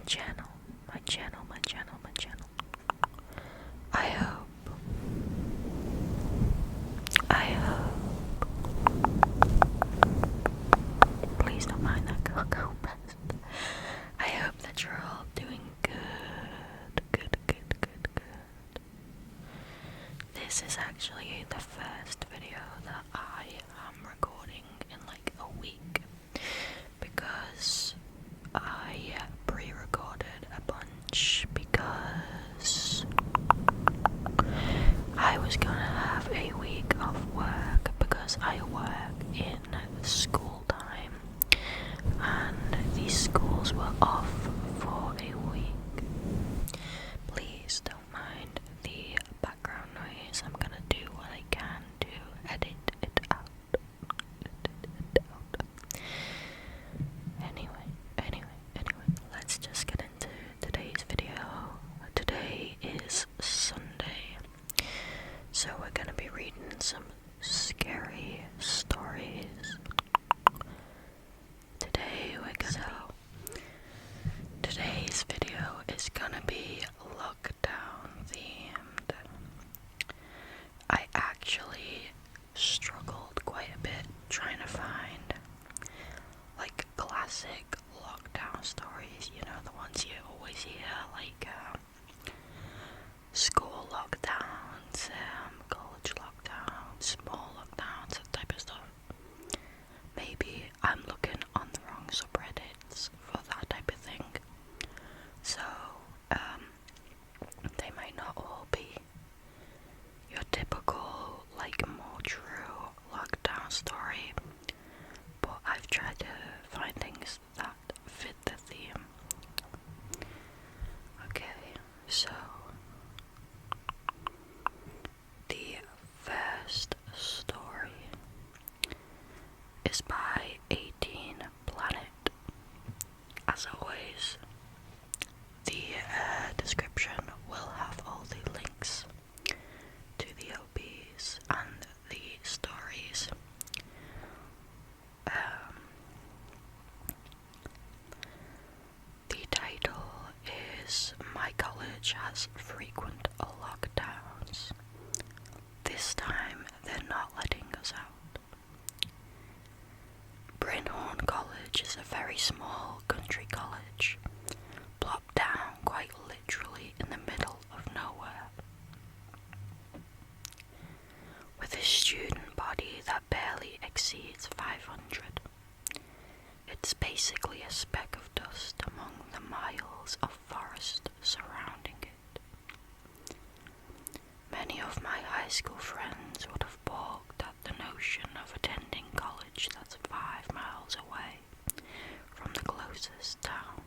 channel, my channel. I hope, please don't mind that go past. I hope that you're all doing good. This is actually the first video that I am recording in like a week, because I pre-recorded a bunch because I was gonna have a week of work, because I work in school time and these schools were off for a week. Please don't mind the background noise. I'm gonna do what I can to edit it out. Anyway, let's just get into today's video. Today is Sunday, so we're gonna be reading some scary stories. Today's video is gonna be lockdown themed. I actually struggled quite a bit trying to find like classic lockdown stories, you know, the ones you always hear, like school lockdowns, college lockdowns, small lockdowns, that type of stuff. Maybe I'm looking on the wrong subreddits for that type of thing, so they might not all be your typical, like, more true lockdown story, but I've tried to find things that fit the theme. Okay, so the first story is by 18 Planet. As always, the description will have all the links to the OBs and the stories. The title is "My College Has Frequent Lockdowns. This time they're not letting us out." Brynhorn College is a very small country college, plopped down quite literally in the middle of nowhere. With a student body that barely exceeds 500, it's basically a speck of dust among the miles of forest surrounding it. Many of my high school friends would have balked at the notion of attending college that's 5 miles away from the closest town.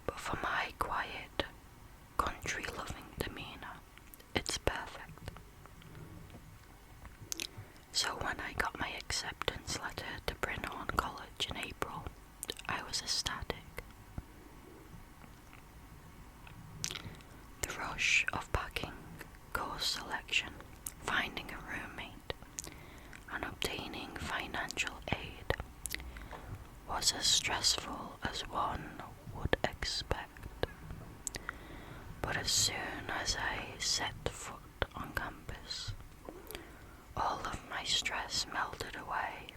But for my quiet, country-loving demeanor, it's perfect. So when I got my acceptance letter to Brynhorn College in April, I was ecstatic. The rush of packing, course selection, finding a roommate, and obtaining financial aid was as stressful as one would expect. But as soon as I set foot on campus, all of my stress melted away.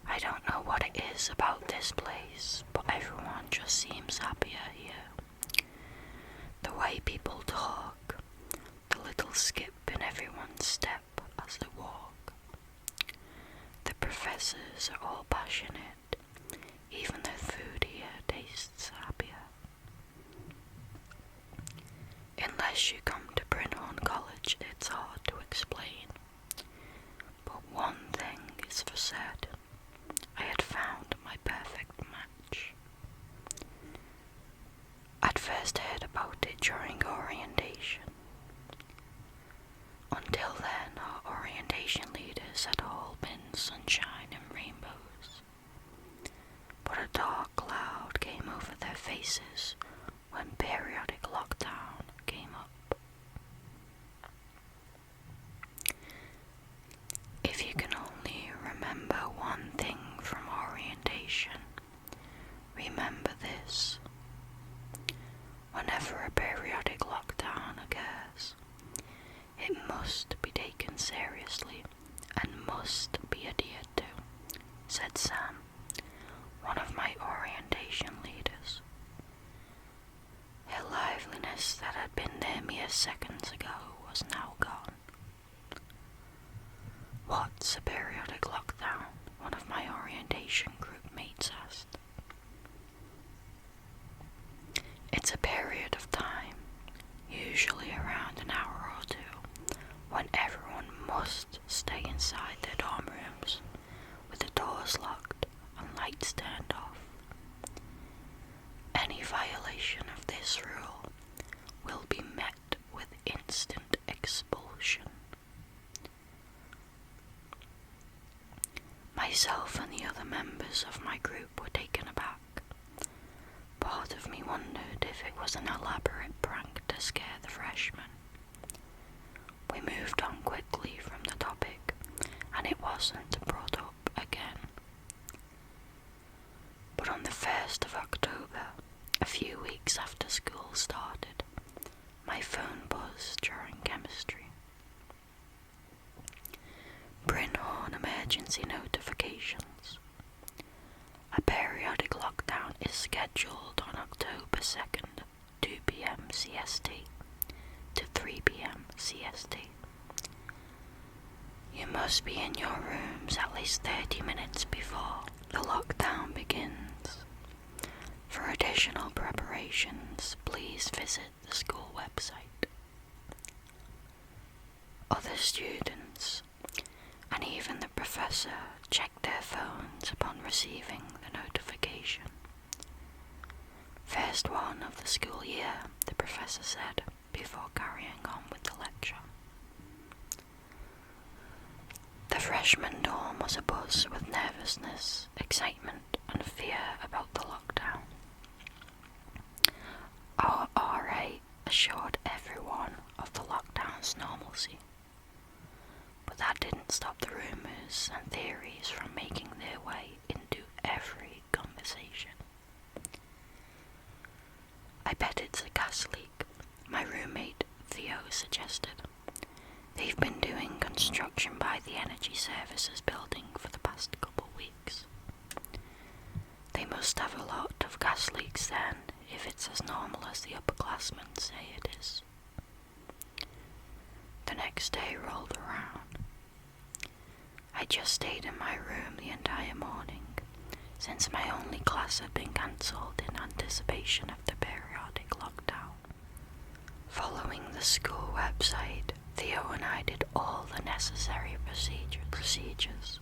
I don't know what it is about this place, but everyone just seems happier here. The way people talk, the little skip in everyone's step as they walk. The professors are all passionate, even the food here tastes happier. Unless you come to Brynhorn College, it's hard to explain. But one thing is for certain, I had found my perfect match. I'd first heard about it during orientation. Until then, our orientation leaders had all been sunshine and rainbows. But a dark cloud came over their faces when periodic lockdown came up. If you can only remember one lights turned off. Any violation of this rule will be met with instant expulsion. Myself and the other members of my group were taken aback. Part of me wondered if it was an elaborate prank to scare the freshmen. We moved on quickly from the topic, and it wasn't brought up again. But on the 1st of October, a few weeks after school started, my phone buzzed during chemistry. Brinhorn emergency notifications. A periodic lockdown is scheduled on October 2nd, 2 p.m. CST to 3 p.m. CST. You must be in your rooms at least 30 minutes before the lockdown begins. For additional preparations, please visit the school website. Other students, and even the professor, checked their phones upon receiving the notification. First one of the school year, the professor said, before carrying on with the lecture. The freshman dorm was abuzz with nervousness, excitement, and fear about the lockdown. Our RA assured everyone of the lockdown's normalcy. But that didn't stop the rumours and theories from making their way into every conversation. I bet it's a gas leak, my roommate Theo suggested. They've been doing construction by the Energy Services building for the past couple weeks. They must have a lot of gas leaks then, if it's as normal as the upperclassmen say it is. The next day rolled around. I just stayed in my room the entire morning, since my only class had been cancelled in anticipation of the periodic lockdown. Following the school website, Theo and I did all the necessary procedures.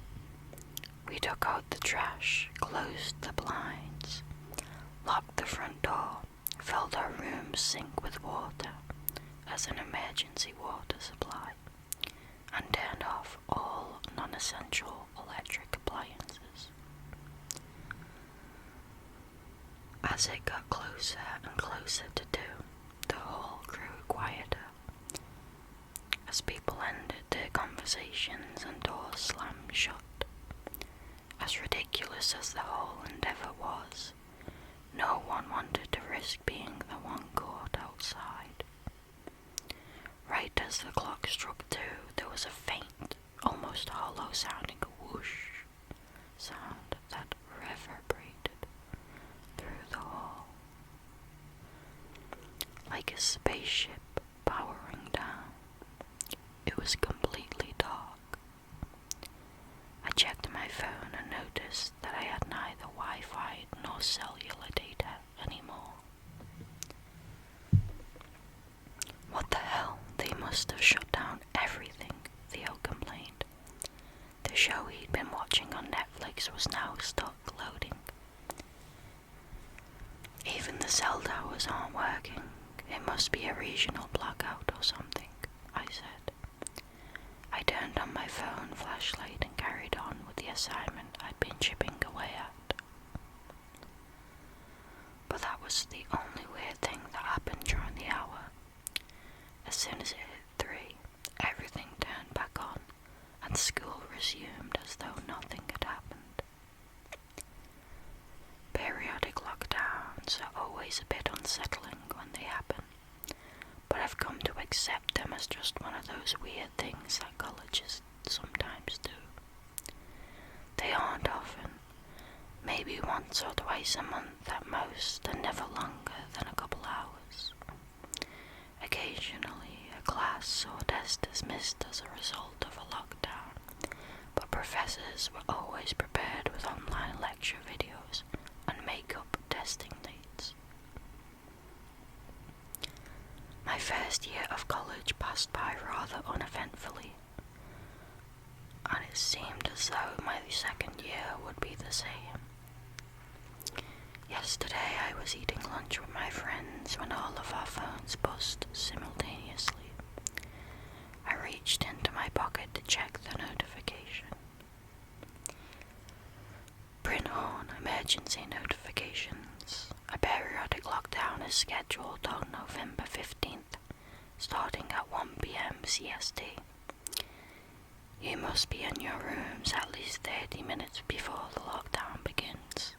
We took out the trash, closed the blinds, locked the front door, filled our room's sink with water as an emergency water supply, and turned off all non-essential electric appliances. As it got closer and closer to 2, the hall grew quieter. As people ended their conversations and doors slammed shut. As ridiculous as the whole endeavour was, no one wanted to risk being the one caught outside. Right as the clock struck 2, there was a faint, almost hollow sounding whoosh sound that reverberated through the hall. Like a spaceship powering down. It was completely dark. I checked my phone and noticed that I had neither Wi-Fi nor cellular data anymore. What the hell? They must have shut down everything, Theo complained. The show he'd been watching on Netflix was now stuck loading. Even the cell towers aren't working. It must be a regional blackout or something, I said. I turned on my phone flashlight and carried on with the assignment I'd been chipping away at. But that was the only weird thing that happened during the hour. As soon as it hit 3, everything turned back on, and school resumed as though nothing had happened. Periodic lockdowns are always a bit unsettling when they happen, but I've come to accept them as just one of those weird things that colleges sometimes do. They aren't often, maybe once or twice a month at most, and never longer than a couple hours. Occasionally, a class or test is missed as a result of a lockdown, but professors were always prepared with online lecture videos and make-up testing dates. My first year of college passed by rather uneventfully, and it seemed as though my second year would be the same. Yesterday I was eating lunch with my friends when all of our phones buzzed simultaneously. I reached into my pocket to check the notification. Print on emergency notifications. A periodic lockdown is scheduled on November 15th, starting at 1 p.m. CST. You must be in your rooms at least 30 minutes before the lockdown begins.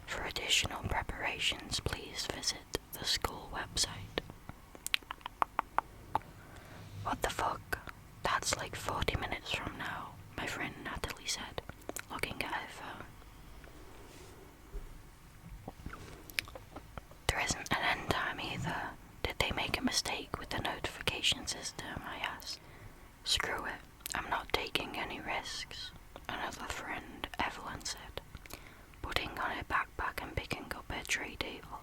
For additional preparations, please visit the school website. What the fuck? That's like 40 minutes from now, my friend Natalie said, looking at her phone. There isn't an end time either. Did they make a mistake with the notification system? I asked. Screw it. I'm not taking any risks, another friend, Evelyn said, putting on her backpack and picking up her tray table.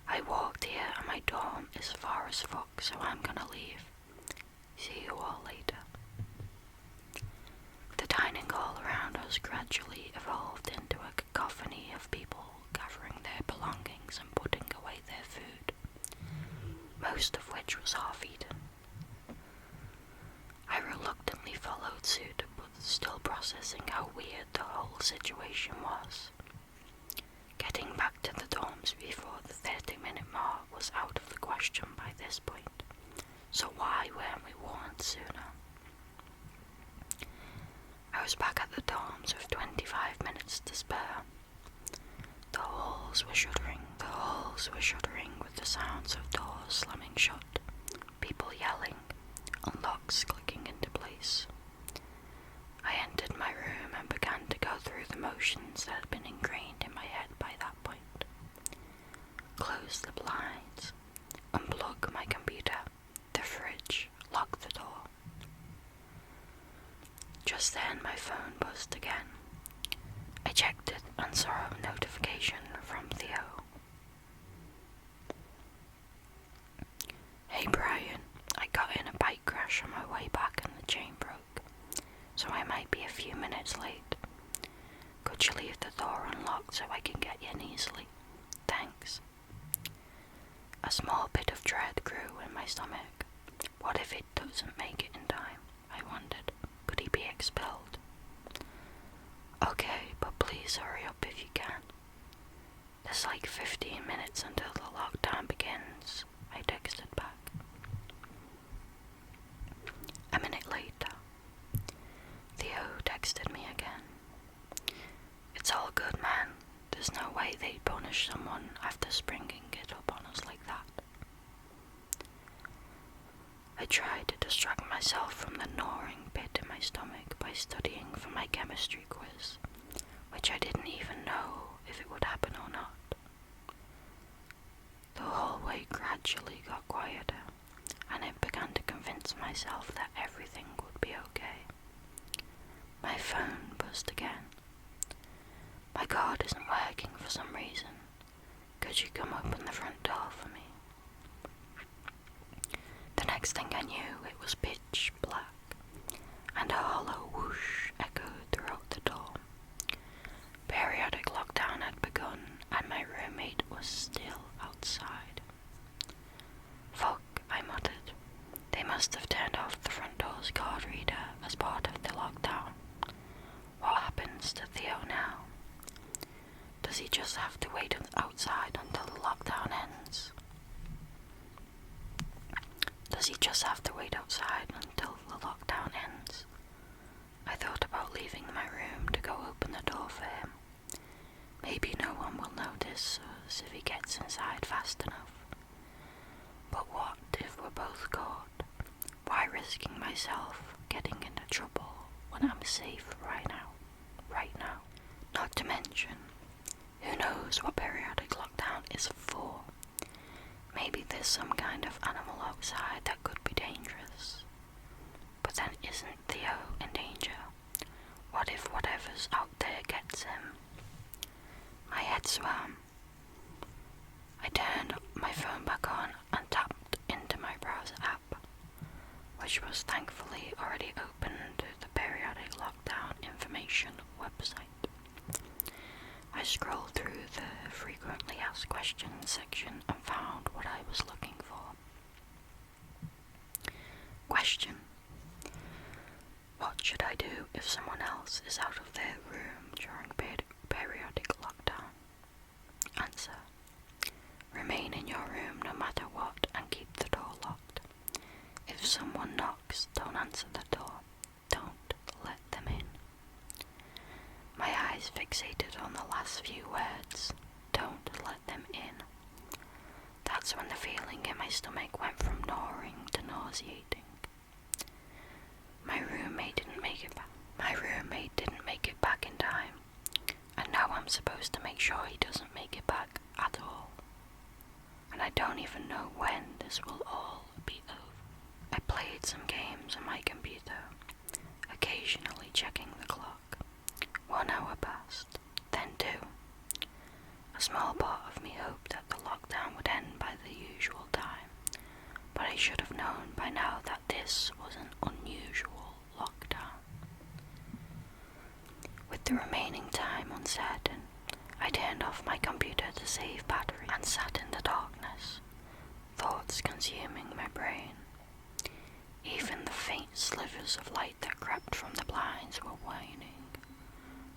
I walked here and my dorm is far as fuck, so I'm gonna leave. See you all later. The dining hall around us gradually evolved into a cacophony of people gathering their belongings and putting away their food, most of which was half-eaten. I reluctantly followed suit, but still processing how weird the whole situation was. Getting back to the dorms before the 30-minute mark was out of the question by this point, so why weren't we warned sooner? I was back at the dorms with 25 minutes to spare. The halls were shuddering with the sounds of doors slamming shut, people yelling, and locks clicking into place. I entered my room and began to go through the motions that had been ingrained in my head by that point. Close the blinds, unplug my computer, the fridge, lock the door. Just then my phone buzzed again. I checked it and saw a notification from Theo. Hey Brian, I got in a bike crash on my way back and the chain broke, so I might be a few minutes late. Could you leave the door unlocked so I can get in easily? Thanks. A small bit of dread grew in my stomach. What if it doesn't make it in time? I wondered. Could he be expelled? Okay, but please hurry up if you can. There's like 15 minutes until the lockdown begins, I texted back. A minute later, Theo texted me again. It's all good, man. There's no way they'd punish someone after springing it up on us like that. I tried to distract myself from the gnawing pit in my stomach by studying for my chemistry quiz, which I didn't even know if it would happen or not. The hallway gradually got quieter, and I began to convince myself that everything would be okay. My phone buzzed again. My card isn't working for some reason. Could you come open the front door for me? The next thing I knew, it was pitch black, and a hollow whoosh echoed throughout the dorm. Periodic lockdown had begun, and my roommate was still outside. Fuck, I muttered. They must have turned off the front door's card reader as part of the lockdown. What happens to Theo now? Does he just have to wait outside until the lockdown ends? I thought about leaving my room to go open the door for him. Maybe no one will notice us if he gets inside fast enough. But what if we're both caught? Why risking myself getting into trouble when I'm safe right now? Not to mention, who knows what periodic lockdown is for? Maybe there's some kind of animal outside that could be dangerous. But then isn't Theo in danger? What if whatever's out there gets him? My head swam. I turned my phone back on and tapped into my browser app, which was thankfully already open to the periodic lockdown information website. I scrolled through Ask Questions section and found what I was looking for. Question: what should I do if someone else is out of their room during periodic lockdown? Answer: remain in your room no matter what and keep the door locked. If someone knocks, don't answer the door. Don't let them in. My eyes fixated on the last few words. Don't let them in. That's when the feeling in my stomach went from gnawing to nauseating. My roommate didn't make it back in time, and now I'm supposed to make sure he doesn't make it back at all. And I don't even know when this will all be over. I played some games on my computer, occasionally checking the clock. 1 hour passed, then 2. A small part of me hoped that the lockdown would end by the usual time, but I should have known by now that this was an unusual lockdown. With the remaining time uncertain, I turned off my computer to save battery and sat in the darkness, thoughts consuming my brain. Even the faint slivers of light that crept from the blinds were waning.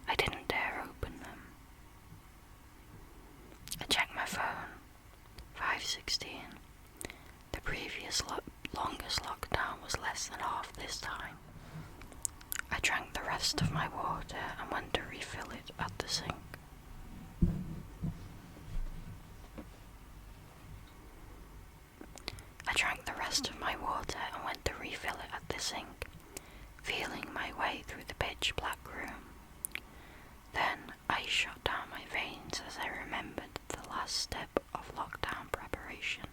I didn't dare open them. I checked my phone. 5:16. The previous longest lockdown was less than half this time. I drank the rest of my water and went to refill it at the sink. Feeling my way through the pitch black room. Then I shut down my veins as I remembered the last step of lockdown preparation.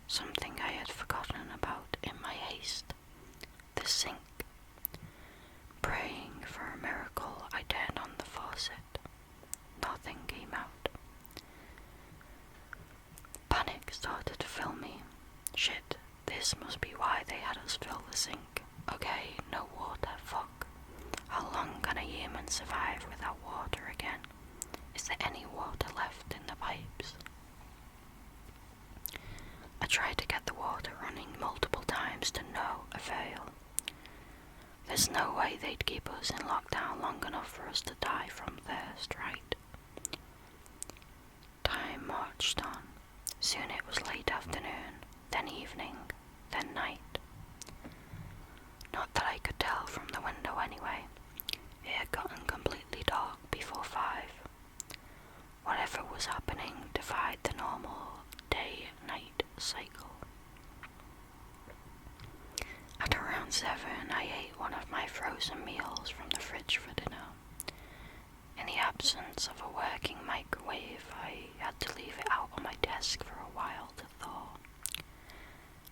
Something I had forgotten about in my haste. The sink. Praying for a miracle, I turned on the faucet. Nothing came out. Panic started to fill me. Shit, this must be why they had us fill the sink. Okay, no water, fuck. How long can a human survive without water again? Is there any water left in the pipes? I tried to get the water running multiple times to no avail. There's no way they'd keep us in lockdown long enough for us to die from thirst, right? Time marched on. Soon it was late afternoon, then evening, then night. Not that I could tell from the window anyway. It had gotten completely dark before 5. Whatever was happening defied the normal day-night cycle. At around 7, I ate one of my frozen meals from the fridge for dinner. In the absence of a working microwave, I had to leave it out on my desk for a while to thaw.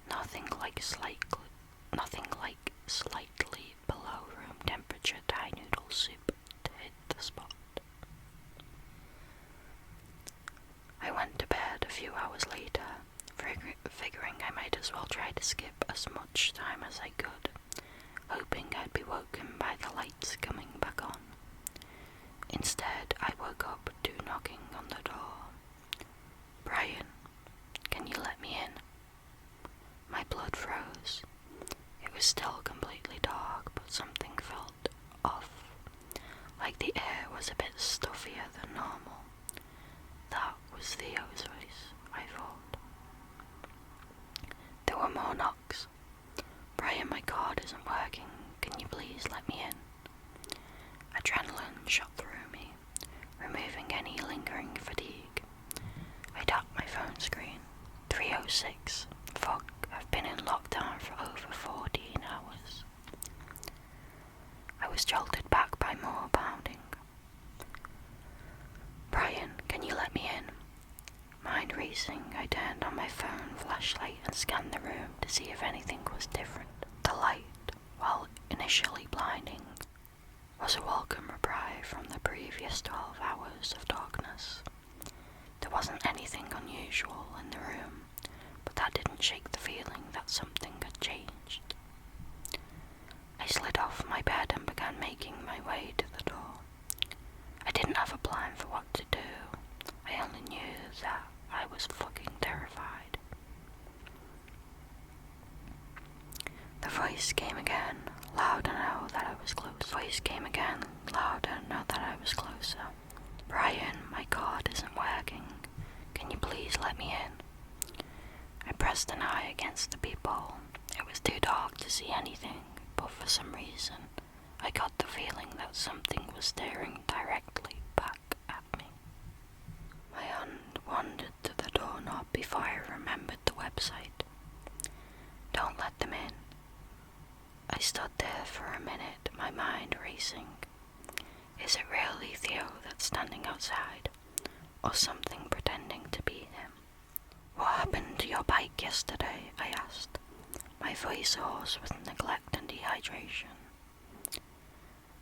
Nothing like slightly below room temperature Thai noodle soup to hit the spot. I went to bed a few hours later, figuring I might as well try to skip as much time as I could, hoping I'd be woken by the lights coming back on. Instead, I woke up to knocking on the door. "Brian, can you let me in?" My blood froze. It was still completely dark, but something felt off, like the air was a bit stuffier than normal. That was Theo's voice, I thought. There were more knocks. "Brian, my card isn't working. Can you please let me in?" Adrenaline shot through me, removing any lingering fatigue. I tapped my phone screen. 3:06. Fuck, I've been in lockdown for over 14 hours. I was jolted back by more pounding. "Brian, can you let me in?" Mind racing, I turned on my phone flashlight and scanned the room to see if anything was different. The light, while initially blinding, was a welcome reprieve from the previous 12 hours of darkness. There wasn't anything unusual in the room, but that didn't shake the feeling that something had changed. I slid off my bed and began making my way to the door. I didn't have a plan for what to do. I only knew that I was fucking terrified. The voice came again, louder now that I was close. The voice came again, louder now that I was closer. Brian, my card isn't working. Can you please let me in? I pressed an eye against the peephole. It was too dark to see anything, but for some reason, I got the feeling that something was staring directly back at me. My hand wandered to the doorknob before I remembered the website. Don't let them in. I stood there for a minute, my mind racing. Is it really Theo that's standing outside, or something pretending to be him? What happened to your bike yesterday? I asked, my voice hoarse with neglect and dehydration.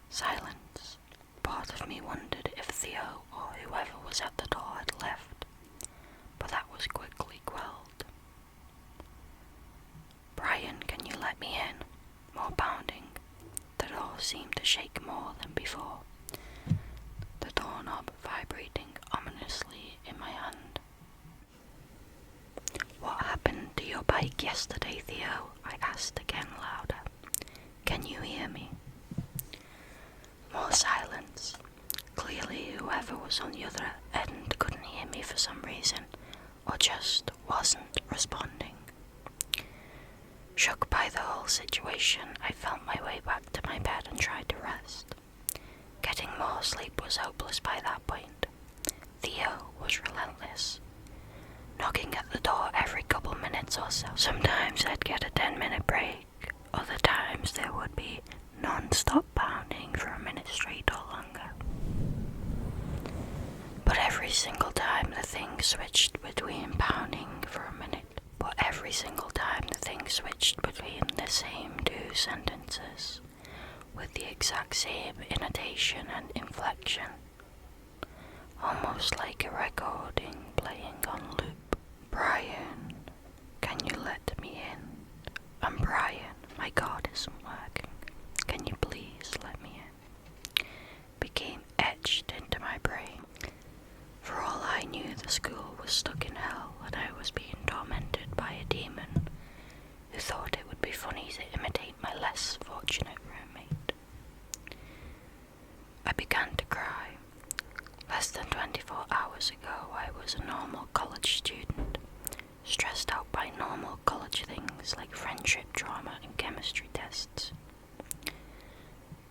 Silence. Part of me wondered if Theo or whoever was at the door had left, but that was quickly quelled. Brian, can you let me in? More pounding. The door seemed to shake more than before, the doorknob vibrating ominously in my hand. What happened to your bike yesterday, Theo? I asked again louder. Can you hear me? More silence. Clearly whoever was on the other end couldn't hear me for some reason, or just wasn't responding. Shook by the whole situation, I felt my way back to my bed and tried to rest. Getting more sleep was hopeless by that point. Theo was relentless, knocking at the door every couple minutes or so. Sometimes I'd get a 10-minute break, other times there would be non-stop pounding for a minute straight or longer. But every single time the thing switched between pounding for a minute, the same two sentences, with the exact same intonation and inflection, almost like a recording playing on loop. Brian, can you let me in? I'm Brian, my card isn't working. Can you please let me in? Became etched into my brain. For all I knew, the school was stuck in hell and I was being tormented by a demon who thought it would be funny to imitate my less fortunate roommate. I began to cry. Less than 24 hours ago, I was a normal college student, stressed out by normal college things like friendship drama and chemistry tests.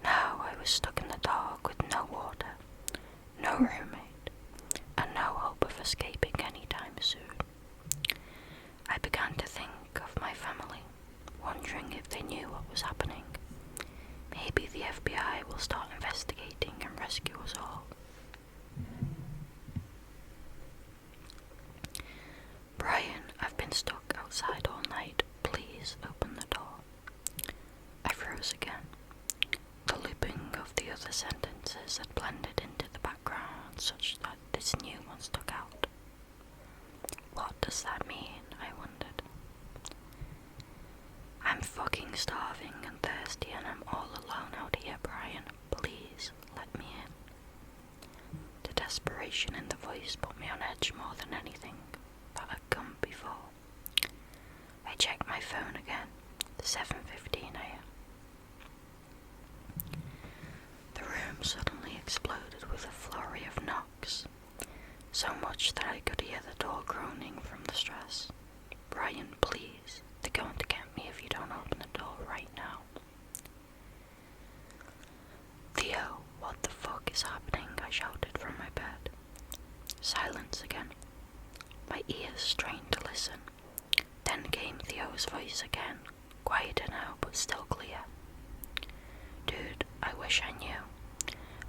Now I was stuck in the dark with no water, no roommate, and no hope of escaping anytime soon. I began to think of my family, wondering if they knew what was happening. Maybe the FBI will start investigating and rescue us all. Brian, I've been stuck outside all night. Please open the door. I froze again. The looping of the other sentences had blended into the background such that this new one stuck out. What does that mean? I wondered. I'm fucking starving and thirsty and I'm all alone out here, Brian. Please let me in. The desperation in the voice put me on edge more than anything that had come before. I checked my phone again. 7:15 a.m. The room suddenly exploded with a flurry of knocks, so much that I could hear the door groaning from the stress. Brian, please, they're going to get me if you don't open the door right now. Theo, what the fuck is happening? I shouted from my bed. Silence again. My ears strained to listen. Then came Theo's voice again, quieter now but still clear. Dude, I wish I knew.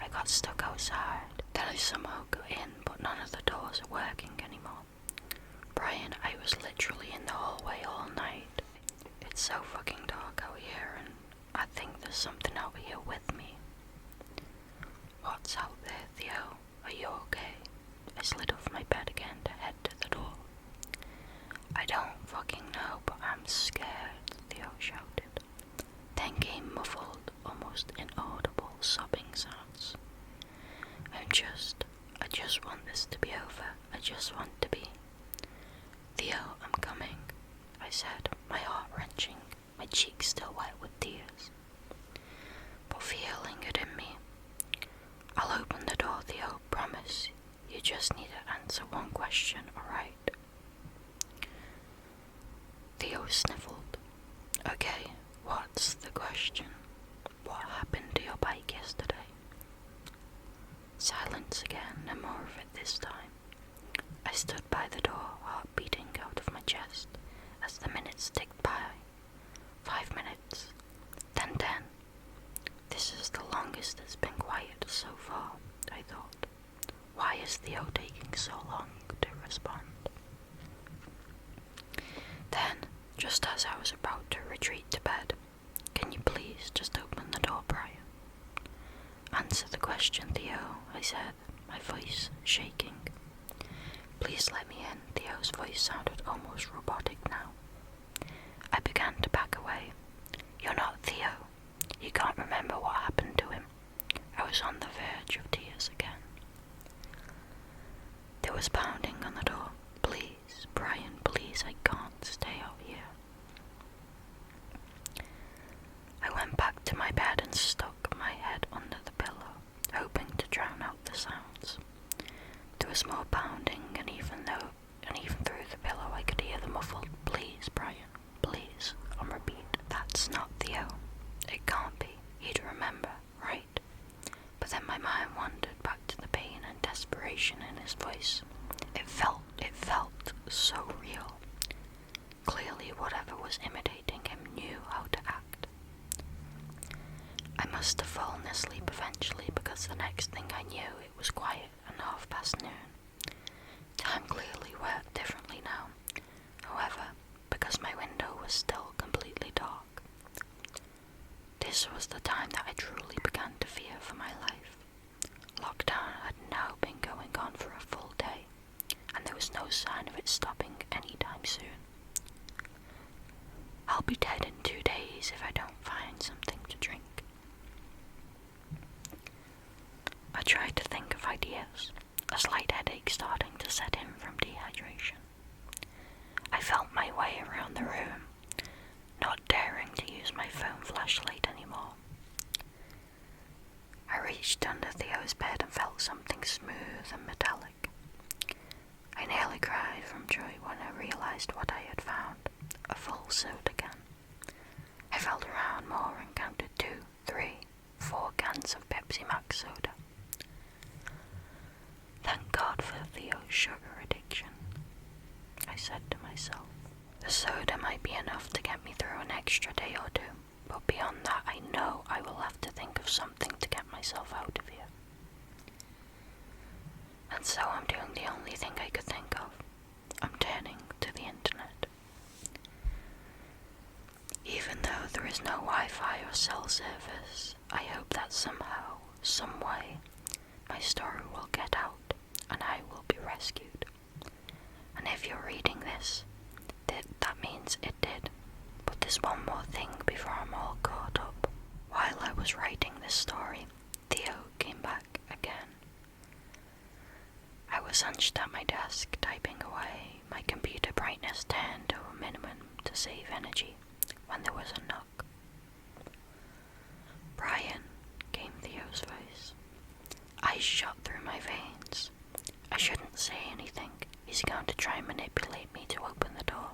I got stuck outside. Then I somehow got in, but none of the doors are working anymore. Brian, I was literally in the hallway all night. It's so fucking dark out here, and I think there's something out here with me. What's out there, Theo? Are you okay? I slid off my bed again to head to the door. I don't fucking know, but I'm scared, Theo shouted. Then came muffled, almost inaudible sobbing sounds. I just just want this to be over. I just want to be. Theo, I'm coming, I said, my heart wrenching, my cheeks still wet with tears, but feeling it in me. I'll open the door, Theo, promise. You just need to answer one question, alright? Theo sniffled. Okay, what's the question? What happened to your bike yesterday? Silence again, and more of it this time. I stood by the door, heart beating out of my chest, as the minutes ticked by. 5 minutes, then 10. This is the longest it's been quiet so far, I thought. Why is Theo taking so long to respond? Then, just as I was about to retreat to bed, can you please just open the door, Brian? Answer the question, Theo, I said, my voice shaking. Please let me in. Theo's voice sounded almost robotic now. I began to back away. You're not Theo. You can't remember what happened to him. I was on the verge of tears again. There was pounding on the door. Please, Brian, please, I can't stay out here. I went back to my bed and stuck my head under the pillow, hoping to drown out the sounds. There was more pounding, and even through the pillow I could hear the muffled, please, Brian, please, on repeat. That's not Theo. It can't be. He'd remember, right? But then my mind wandered back to the pain and desperation in his voice. It felt so real. Clearly whatever was imitating him knew how to act. I must have fallen asleep eventually, because the next thing I knew it was quiet and noon. Time clearly worked differently now, however, because my window was still completely dark. This was the time that I truly began to fear for my life. Lockdown had now been going on for a full day, and there was no sign of it stopping anytime soon. I'll be dead in 2 days if I don't find something to drink. I tried to think of ideas, a slight headache starting to set in from dehydration. I felt my way around the room, not daring to use my phone flashlight anymore. I reached under Theo's bed and felt something smooth and metallic. I nearly cried from joy when I realized what I had found, a full soda can. I felt around more and counted 2, 3, 4 cans of Pepsi Max soda. Thank God for Theo's sugar addiction, I said to myself. The soda might be enough to get me through an extra day or 2, but beyond that I know I will have to think of something to get myself out of here. And so I'm doing the only thing I could think of. I'm turning to the internet. Even though there is no Wi-Fi or cell service, I hope that somehow, some way, my story will get out and I will be rescued. And if you're reading this, that means it did. But there's one more thing before I'm all caught up. While I was writing this story, Theo came back again. I was hunched at my desk, typing away, my computer brightness turned to a minimum to save energy, when there was a knock. Brian, came Theo's voice. Ice shot through my veins. I shouldn't say anything. He's going to try and manipulate me to open the door.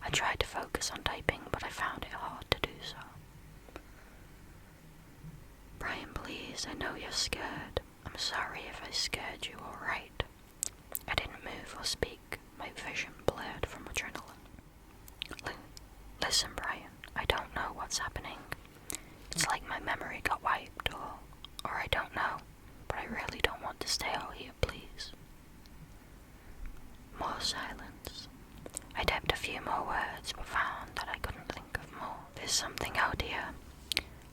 I tried to focus on typing, but I found it hard to do so. Brian, please, I know you're scared. I'm sorry if I scared you, alright? I didn't move or speak, my vision blurred from adrenaline. Listen, Brian, I don't know what's happening. It's like my memory got wiped, or I don't know, but I really don't want to stay out here, please. More silence. I typed a few more words, but found that I couldn't think of more. There's something out here.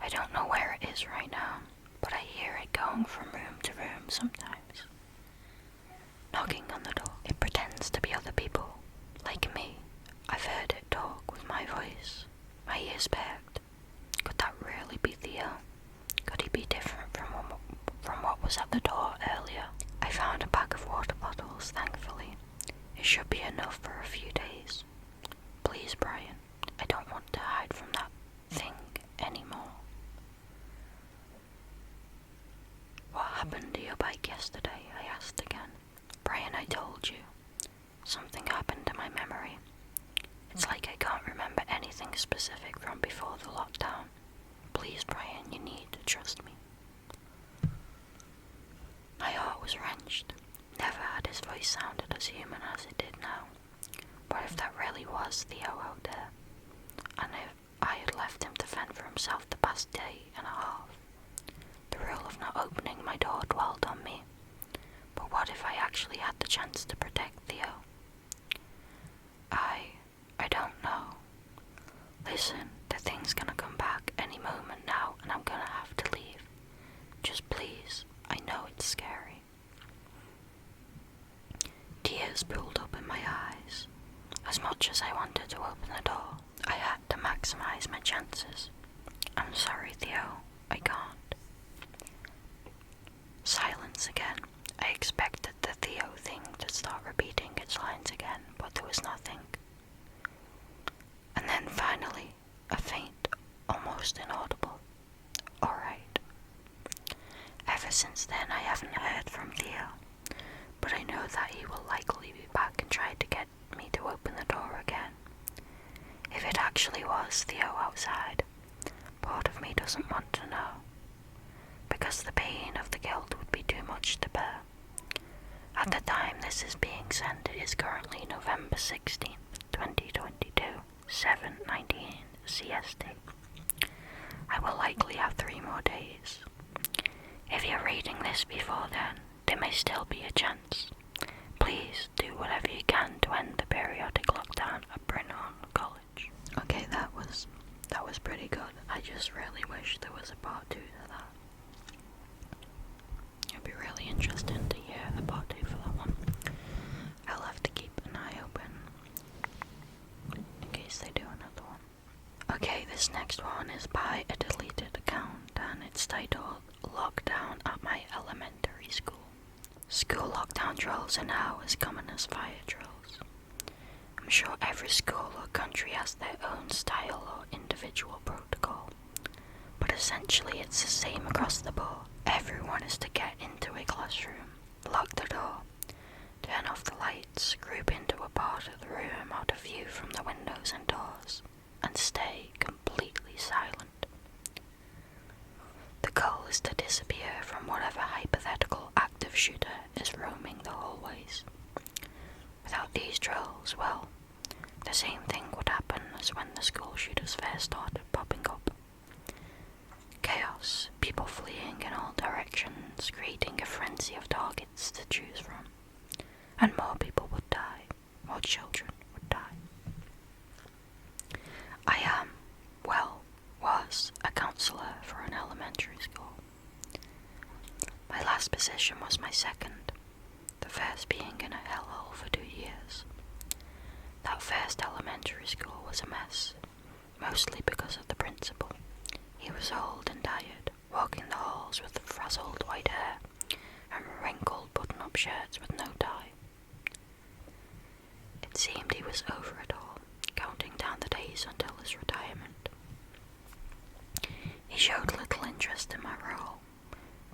I don't know where it is right now, but I hear it going from room to room sometimes. Knocking on the door. It pretends to be other people, like me. I've heard it talk with my voice. My ears perked. Could that really be Theo? Could he be different from what was at the door earlier? It should be enough for a few days. Please, Brian, I don't want to hide from that thing anymore. What happened to your bike yesterday? I asked again. Brian, I told you. Something happened to my memory. It's like I can't remember anything specific from before the lockdown. Please, Brian, you need to trust me. My heart was wrenched. Never had his voice sounded as human as it did now. But if that really was Theo out there, and if I had left him to fend for himself the past day and a half, the rule of not opening my door dwelled on me. But what if I actually had the chance to protect Theo? I don't know. Listen, the thing's gonna come back any moment now, and I'm gonna have to leave. Just please, I know it's scary. Tears built up in my eyes. As much as I wanted to open the door, I had to maximize my chances. I'm sorry, Theo, I can't. Silence again. I expected the Theo thing to start repeating its lines again, but there was nothing. And then finally, a faint, almost inaudible, "Alright." Ever since then I haven't heard from Theo, but I know that he will likely be back and try to get me to open the door again. If it actually was Theo outside, part of me doesn't want to know, because the pain of the guilt would be too much to bear. At the time this is being sent, it is currently November 16th, 2022, 7:19 CST. I will likely have 3 more days. If you're reading this before then, there may still be a chance. Please do whatever you can to end the periodic lockdown at Brynholm College. Okay, that was pretty good. I just really wish there was a part 2 to that. It'd be really interesting to hear a part 2 for that one. I'll have to keep an eye open in case they do another one. Okay, this next one is by a deleted account, and it's titled "Lockdown at My Elementary School." School lockdown drills are now as common as fire drills. I'm sure every school or country has their own style or individual protocol, but essentially it's the same across the board. Everyone is to get into a classroom, lock the door, turn off the lights, group into a part of the room out of view from the windows and doors, and stay completely silent. The goal is to disappear from whatever hypothetical active shooter is roaming the hallways. Without these drills, well, the same thing would happen as when the school shooters first started popping up. Chaos, people fleeing in all directions, creating a frenzy of targets to choose from. And more people would die, more children would die. I was a counsellor for an elementary school. My last position was my second, the first being in a hellhole for 2 years. That first elementary school was a mess, mostly because of the principal. He was old and tired, walking the halls with frazzled white hair and wrinkled button-up shirts with no tie. It seemed he was over it all, counting down the days until his retirement. He showed little interest in my role,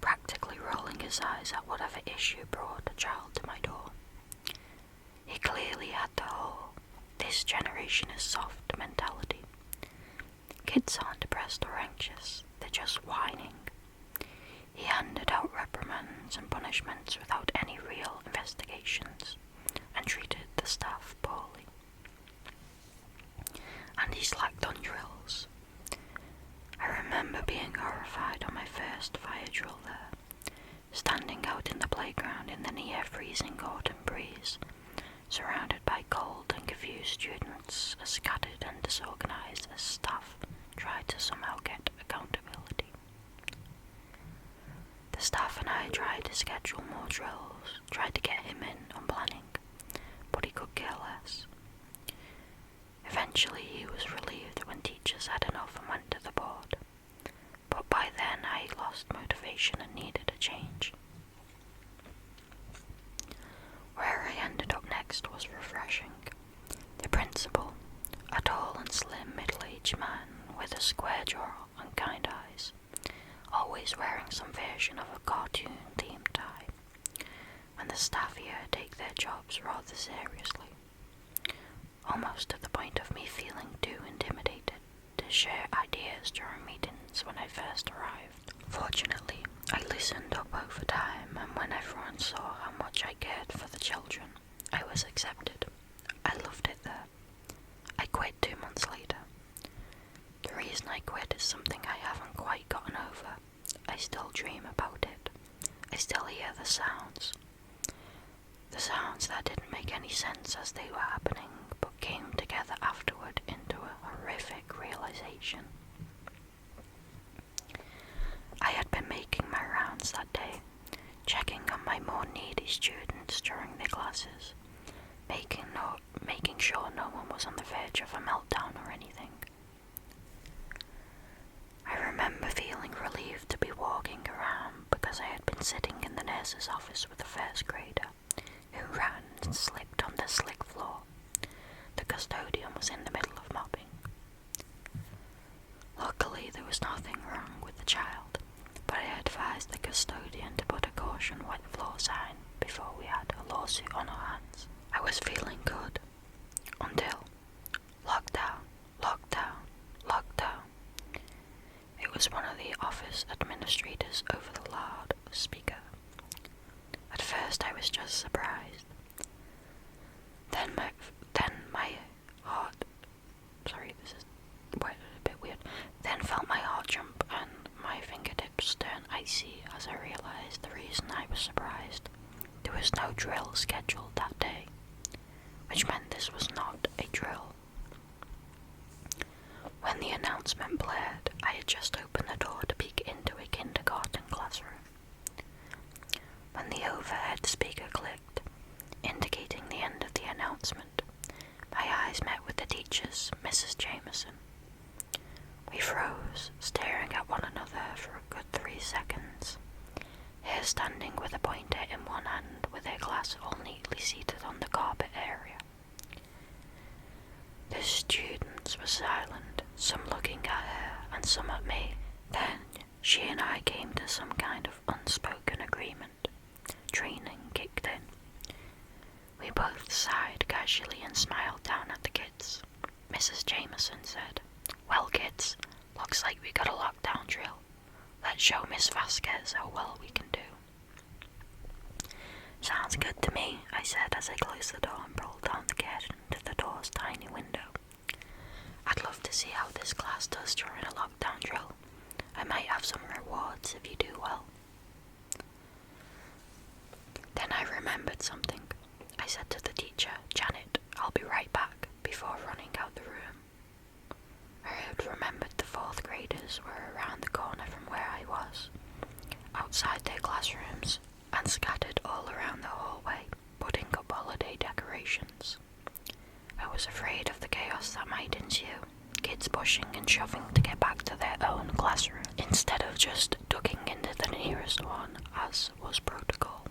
practically rolling his eyes at whatever issue brought a child to my door. He clearly had the whole "this generation is soft" mentality. Kids aren't depressed or anxious, they're just whining. He handed out reprimands and punishments without any real investigations, and treated the staff poorly. And he slacked on drills. I remember being horrified on my first fire drill there, standing out in the playground in the near-freezing autumn breeze, surrounded by cold and confused students, as scattered and disorganized as staff tried to somehow get accountability. The staff and I tried to schedule more drills, tried to get him in on planning, but he could care less. Eventually he was relieved when teachers had enough and went to the board, but by then I lost motivation and needed a change. Where I ended up next was cartoon-themed tie, and the staff here take their jobs rather seriously, almost to the point of me feeling too intimidated to share ideas during meetings when I first arrived. Fortunately, I loosened up over time, and when everyone saw how much I cared for the children, I was accepted. I loved it there. I quit 2 months later. The reason I quit is something I haven't quite gotten over. I still dream about it. I still hear the sounds. The sounds that didn't make any sense as they were happening, but came together afterward into a horrific realization. I had been making my rounds that day, checking on my more needy students during their classes, making sure no one was on the verge of a meltdown or anything. I remember feeling relieved to be walking around because I had been sitting in the nurse's office with a first grader who ran and slipped on the slick floor. The custodian was in the middle of mopping. Luckily, there was nothing wrong with the child, but I advised the custodian to put a caution wet floor sign before we had a lawsuit on our hands. I was feeling good until lockdown, lockdown, lockdown. It was one of the office administrators over the loudspeaker. At first I was just surprised. Then my heart, this is a bit weird, then felt my heart jump and my fingertips turn icy as I realized the reason I was surprised. There was no drill scheduled that day, which meant this was not a drill. When the announcement blared, I had just opened the door to peek into a kindergarten classroom. When the overhead speaker clicked, indicating the end of the announcement, my eyes met with the teacher's, Mrs. Jameson. We froze, staring at one another for a good 3 seconds, her standing with a pointer in one hand with her class all neatly seated on the carpet area. The students were silent, some looking at her and some at me. Then she and I came to some kind of unspoken agreement. Training kicked in. We both sighed casually and smiled down at the kids. Mrs. Jameson said, "Well, kids, looks like we got a lockdown drill. Let's show Miss Vasquez how well we can do." "Sounds good to me," I said as I closed the door and pulled down the curtain to the door's tiny window. "I'd love to see how this class does during a lockdown drill. I might have some rewards if you do well." Then I remembered something. I said to the teacher, "Janet, I'll be right back," before running out the room. I had remembered the 4th graders were around the corner from where I was, outside their classrooms, and scattered all around the hallway, putting up holiday decorations. I was afraid of the chaos that might ensue, kids pushing and shoving to get back to their own classroom, instead of just ducking into the nearest one, as was protocol.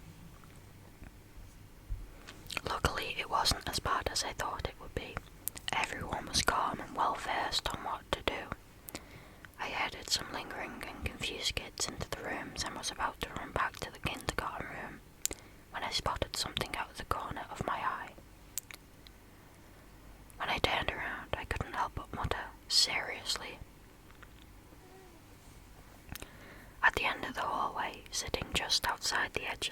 Luckily, it wasn't as bad as I thought it would be. Everyone was calm and well versed on what to do. I headed some lingering and confused kids into the rooms and was about to run back to the kindergarten room when I spotted something out of the corner of my eye. When I turned around, I couldn't help but mutter, "Seriously?" At the end of the hallway, sitting just outside the edge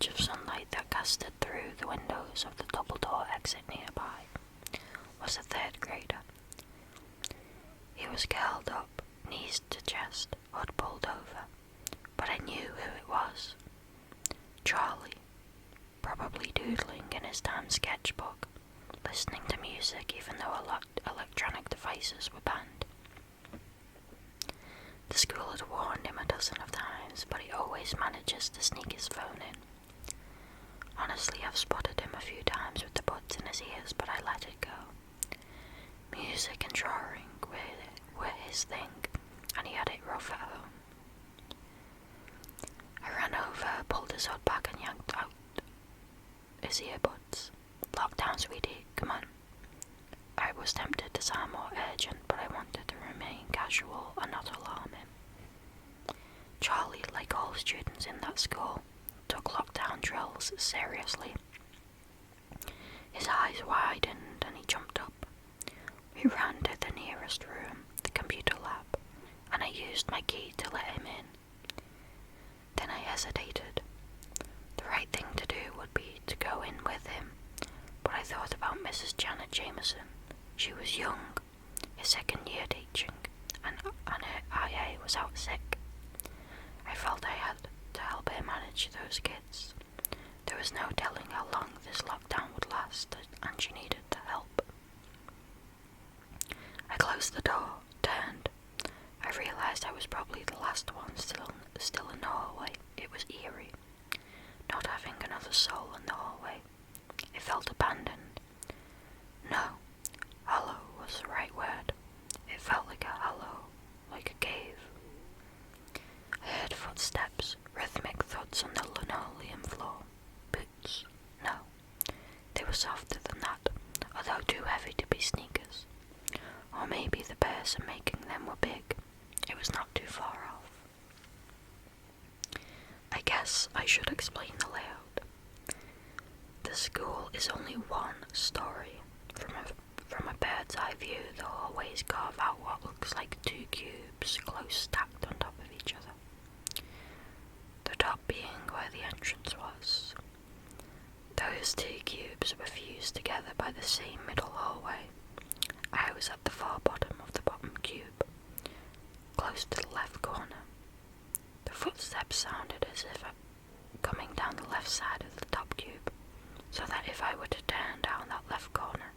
of sunlight that casted through the windows of the double-door exit nearby, was a 3rd grader. He was curled up, knees to chest, hood pulled over, but I knew who it was. Charlie, probably doodling in his damn sketchbook, listening to music even though electronic devices were banned. The school had warned him a dozen of times, but he always manages to sneak his phone in. Honestly, I've spotted him a few times with the buds in his ears, but I let it go. Music and drawing were his thing, and he had it rough at home. I ran over, pulled his hood back and yanked out his earbuds. "Lockdown, sweetie, come on." I was tempted to sound more urgent, but I wanted to remain casual and not alarm him. Charlie, like all students in that school, took lockdown drills seriously. His eyes widened and he jumped up. We ran to the nearest room, the computer lab, and I used my key to let him in. Then I hesitated. The right thing to do would be to go in with him, but I thought about Mrs. Janet Jameson. She was young, his second year teaching, and her IA was out sick. I felt I had to help her manage those kids. There was no telling how long this lockdown would last, and she needed the help. I closed the door, turned. I realized I was probably the last one still in the hallway. It was eerie, not having another soul in the hallway. It felt abandoned. No, hollow was the right word. It felt like a hollow, like a cave. I heard footsteps, rhythmic thuds on the linoleum floor. Boots? No. They were softer than that, although too heavy to be sneakers. Or maybe the person making them were big. It was not too far off. I guess I should explain the layout. The school is only one story. From a bird's eye view, the hallways carve out what looks like two cubes close stacked on top of each other. The top being where the entrance was. Those two cubes were fused together by the same middle hallway. I was at the far bottom of the bottom cube, close to the left corner. The footsteps sounded as if coming down the left side of the top cube, so that if I were to turn down that left corner,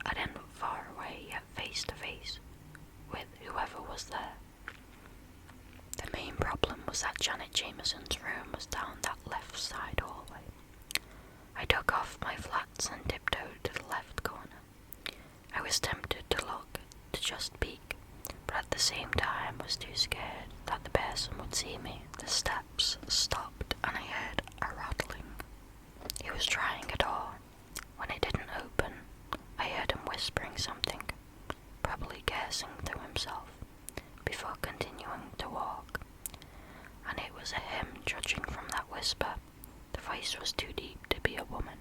I'd end up far away yet face to face with whoever was there. The main problem was that Janet Jameson's room was down that left side hallway. I took off my flats and tiptoed to the left corner. I was tempted to look, to just peek, but at the same time was too scared that the person would see me. The steps stopped and I heard a rattling. He was trying a door. When it didn't open, I heard him whispering something, probably cursing to himself, before continuing to walk. And it was a him, judging from that whisper. The voice was too deep to be a woman.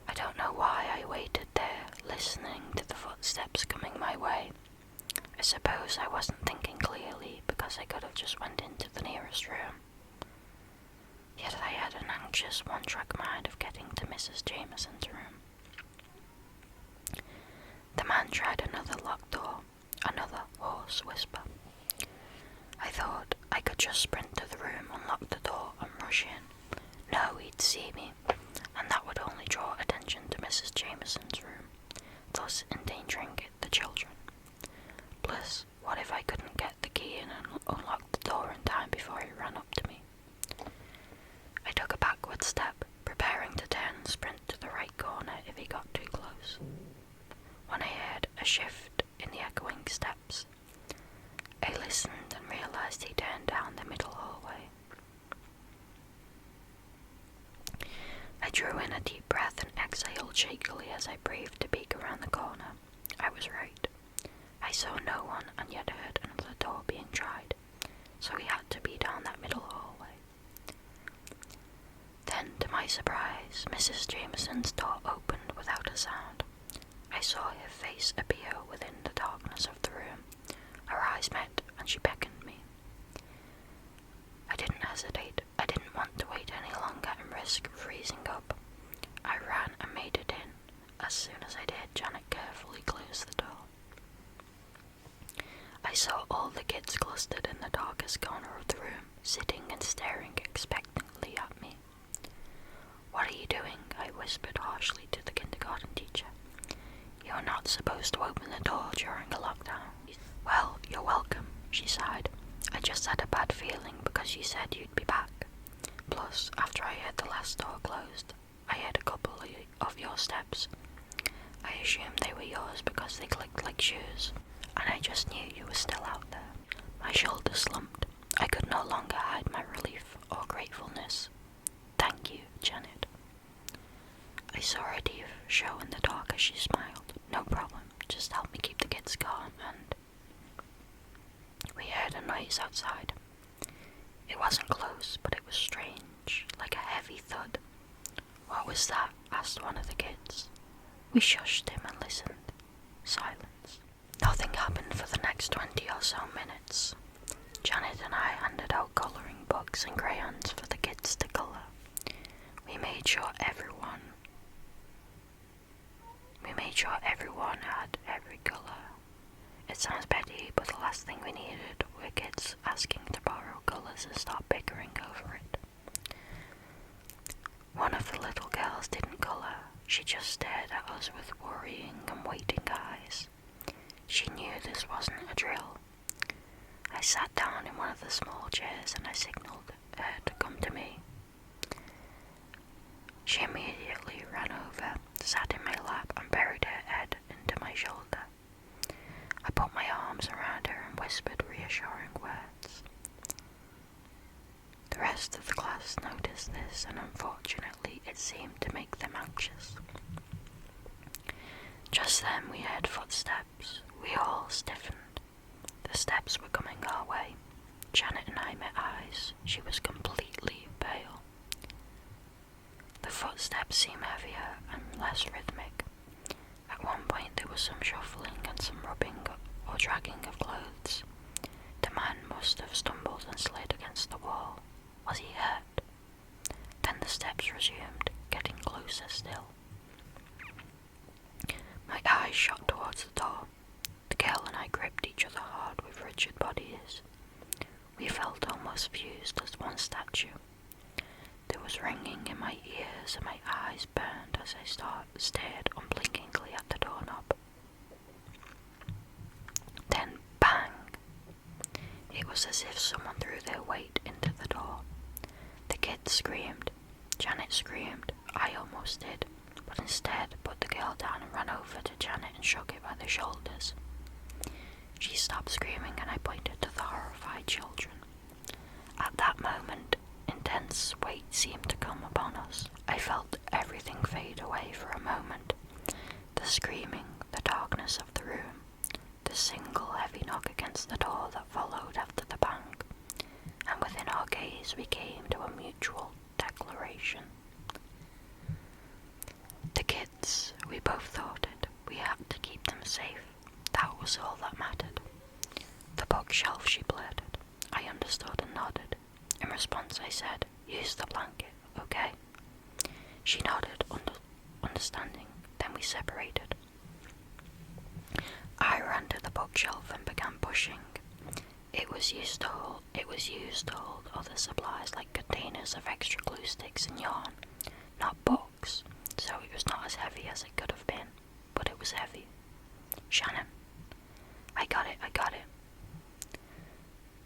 I don't know why I waited there, listening to the footsteps coming my way. I suppose I wasn't thinking clearly because I could have just went into the nearest room. Yet I had an anxious one-track mind of getting to Mrs. Jameson's room. The man tried another locked door, another hoarse whisper. I thought I could just sprint to the room, unlock the door and rush in. No, he'd see me, and that would only draw attention to Mrs. Jameson's room, thus endangering the children. Plus, what if I couldn't get the key in and unlock the door in time before he ran up to me? I took a backward step, preparing to turn and sprint to the right corner if he got too close, when I heard a shift in the echoing steps. I listened and realized he turned down the middle hallway. I drew in a deep breath and exhaled shakily as I braved to peek around the corner. I was right. I saw no one and yet heard another door being tried, so he had to be down that middle hallway. Then, to my surprise, Mrs. Jameson's door opened without a sound. I saw her face appear within the darkness of the room. Our eyes met, and she beckoned me. I didn't hesitate. I didn't want to wait any longer and risk freezing up. I ran and made it in. As soon as I did, Janet carefully closed the door. I saw all the kids clustered in the darkest corner of the room, sitting and staring expectantly at me. "What are you doing?" I whispered harshly to the kindergarten teacher. "You're not supposed to open the door during a lockdown." "Well, you're welcome," she sighed. "I just had a bad feeling because you said you'd be back. Plus, after I heard the last door closed, I heard a couple of your steps. I assumed they were yours because they clicked like shoes, and I just knew you were still out there." My shoulders slumped. I could no longer hide my relief or gratefulness. "Thank you, Janet." I saw her teeth show in the dark as she smiled. "No problem, just help me keep the kids calm," and we heard a noise outside. It wasn't close, but it was strange, like a heavy thud. "What was that?" asked one of the kids. We shushed him and listened. Silence. Nothing happened for the next 20 or so minutes. Janet and I handed out colouring books and crayons for the kids to colour. We made sure everyone had every colour. It sounds petty, but the last thing we needed were kids asking to borrow colours and start bickering over it. One of the little girls didn't colour. She just stared at us with worrying and waiting eyes. She knew this wasn't a drill. I sat down in one of the small chairs and I signalled her to come to me. She immediately ran over, sat in my lap and buried her head into my shoulder. I put my arms around her and whispered reassuring words. The rest of the class noticed this, and unfortunately it seemed to make them anxious. Just then we heard footsteps. We all stiffened. The steps were coming our way. Janet and I met eyes. She was completely pale. The footsteps seemed heavier and less rhythmic. At one point there was some shuffling and some rubbing or dragging of clothes. The man must have stumbled and slid against the wall. Was he hurt? Then the steps resumed, getting closer still. My eyes shot towards the door. The girl and I gripped each other hard with rigid bodies. We felt almost fused as one statue. There was ringing in my ears and my eyes burned as I stared unblinkingly at the doorknob. Then bang! It was as if someone threw their weight into the door. The kids screamed. Janet screamed. I almost did, but instead put the girl down and ran over to Janet and shook it by the shoulders. She stopped screaming and I pointed to the horrified children. At that moment, intense weight seemed to come upon us. I felt everything fade away for a moment. The screaming, the darkness of the room, the single heavy knock against the door that followed after the bang, and within our gaze we came to a mutual declaration. The kids, we both thought it. We had to keep them safe. That was all that mattered. The bookshelf, she blurted. I understood and nodded. In response I said, "Use the blanket, okay?" She nodded, understanding. Then we separated. I ran to the bookshelf and began pushing. It was used to hold other supplies like containers of extra glue sticks and yarn, not books, so it was not as heavy as it could have been, but it was heavy. "Shannon." I got it.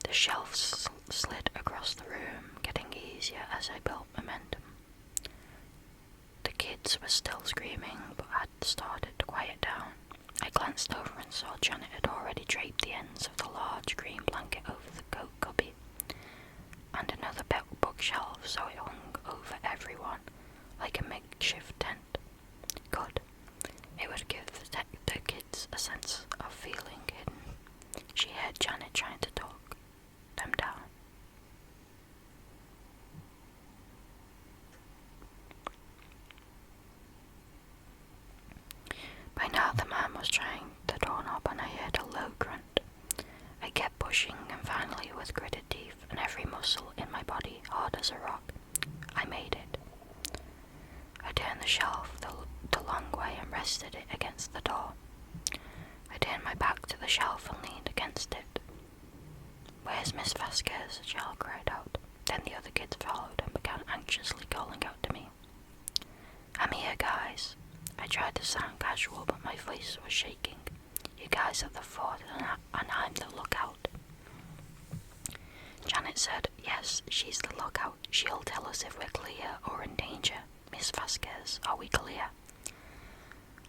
The shelves slid across the room, getting easier as I built momentum. The kids were still screaming, but had started to quiet down. I glanced over and saw Janet had already draped the ends of the large green blanket over the coat cubby, and another bookshelf, so it hung over everyone, like a makeshift tent. Good. It would give the kids a sense of feeling hidden. She heard Janet trying to talk them down. By now the man was trying the doorknob and I heard a low grunt. I kept pushing and finally, with gritted teeth and every muscle in my body hard as a rock, I made it. I turned the shelf the long way and rested it against the door. I turned my back to the shelf and leaned against it. "Where's Miss Vasquez?" a child cried out. Then the other kids followed and began anxiously calling out to me. "I'm here, guys." I tried to sound casual, but my voice was shaking. "You guys are the fort and I'm the lookout." Janet said, "Yes, she's the lookout. She'll tell us if we're clear or in danger. Miss Vasquez, are we clear?"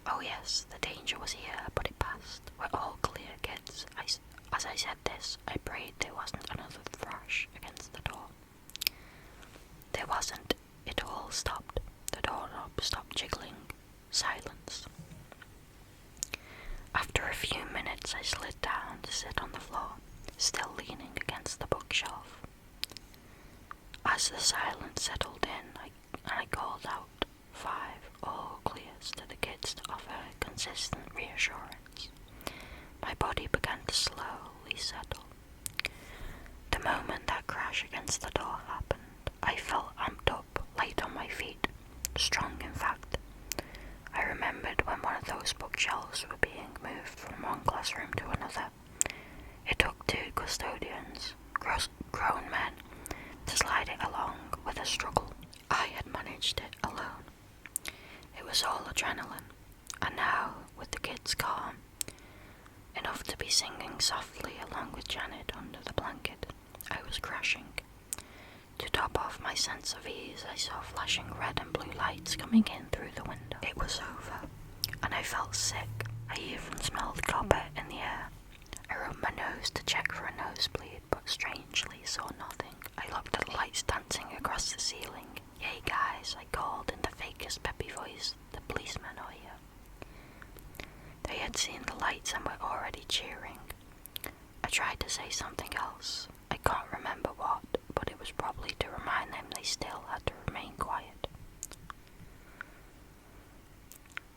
Oh yes, the danger was here, but it passed. We're all clear, kids. As I said this, I prayed there wasn't another thrash against the door. There wasn't. It all stopped. The doorknob stopped jiggling. Silence. After a few minutes, I slid down to sit on the floor, still leaning against the bookshelf. As the silence settled in, I called out 5 all clears to the kids to offer consistent reassurance. My body began to slowly settle. The moment that crash against the door happened, I felt amped up, light on my feet, strong in fact. I remembered when one of those bookshelves were being moved from one classroom to another. It took 2 custodians, grown men, to slide it along with a struggle. I had managed it alone. It was all adrenaline, and now, with the kids calm, enough to be singing softly along with Janet under the blanket, I was crashing. To top off my sense of ease, I saw flashing red and blue lights coming in through the window. It was over, and I felt sick. I even smelled copper in the air. I rubbed my nose to check for a nosebleed, but strangely saw nothing. I looked at the lights dancing across the ceiling. "Yay, guys," I called in the fakest peppy voice. "The policemen are here." They had seen the lights and were already cheering. I tried to say something else. I can't remember what, but it was probably to remind them they still had to remain quiet.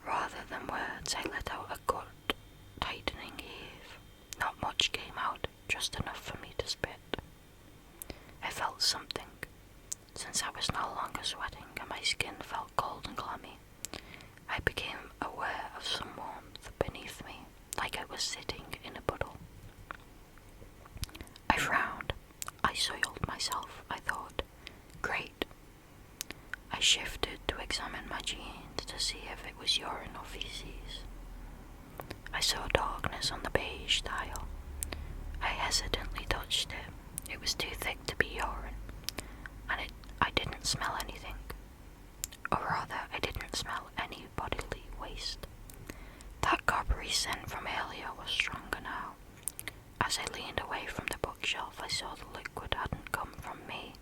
Rather than words, I let out a good, tightening heave. Not much came out, just enough for me to spit. I felt something. Since I was no longer sweating and my skin felt cold and clammy, I became aware of some warmth beneath me, like I was sitting in a puddle. I frowned. I soiled myself, I thought. Great. I shifted to examine my jeans to see if it was urine or feces. I saw darkness on the beige tile. I hesitantly touched it. It was too thick to be urine, and I didn't smell anything. Or rather, I didn't smell any bodily waste. That coppery scent from earlier was stronger now. As I leaned away from the bookshelf, I saw the liquid hadn't come from me,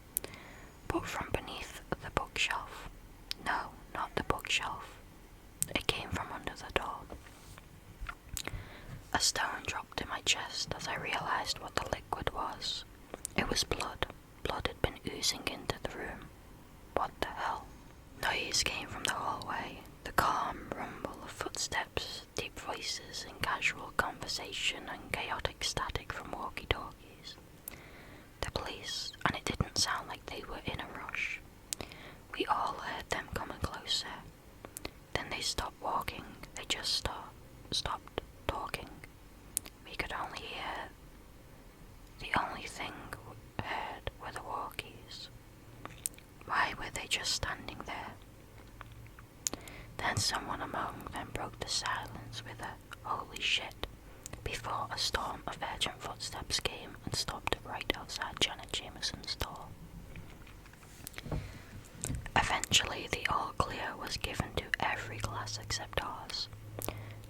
but from beneath the bookshelf. No, not the bookshelf. It came from under the door. A stone dropped in my chest as I realized what the liquid was. It was blood. Blood had been oozing into the room. What the hell? Noise came from the hallway. The calm rumble of footsteps, deep voices in casual conversation, and chaotic static from walkie-talkies. The police, and it didn't sound like they were in a rush. We all heard them coming closer. Then they stopped walking. They just stopped talking. We could only hear. The only thing we heard were the walkies. Why were they just standing there? Then someone among them broke the silence with a "holy shit" before a storm of urgent footsteps came and stopped right outside Janet Jameson's door. Eventually, the all clear was given to every class except ours.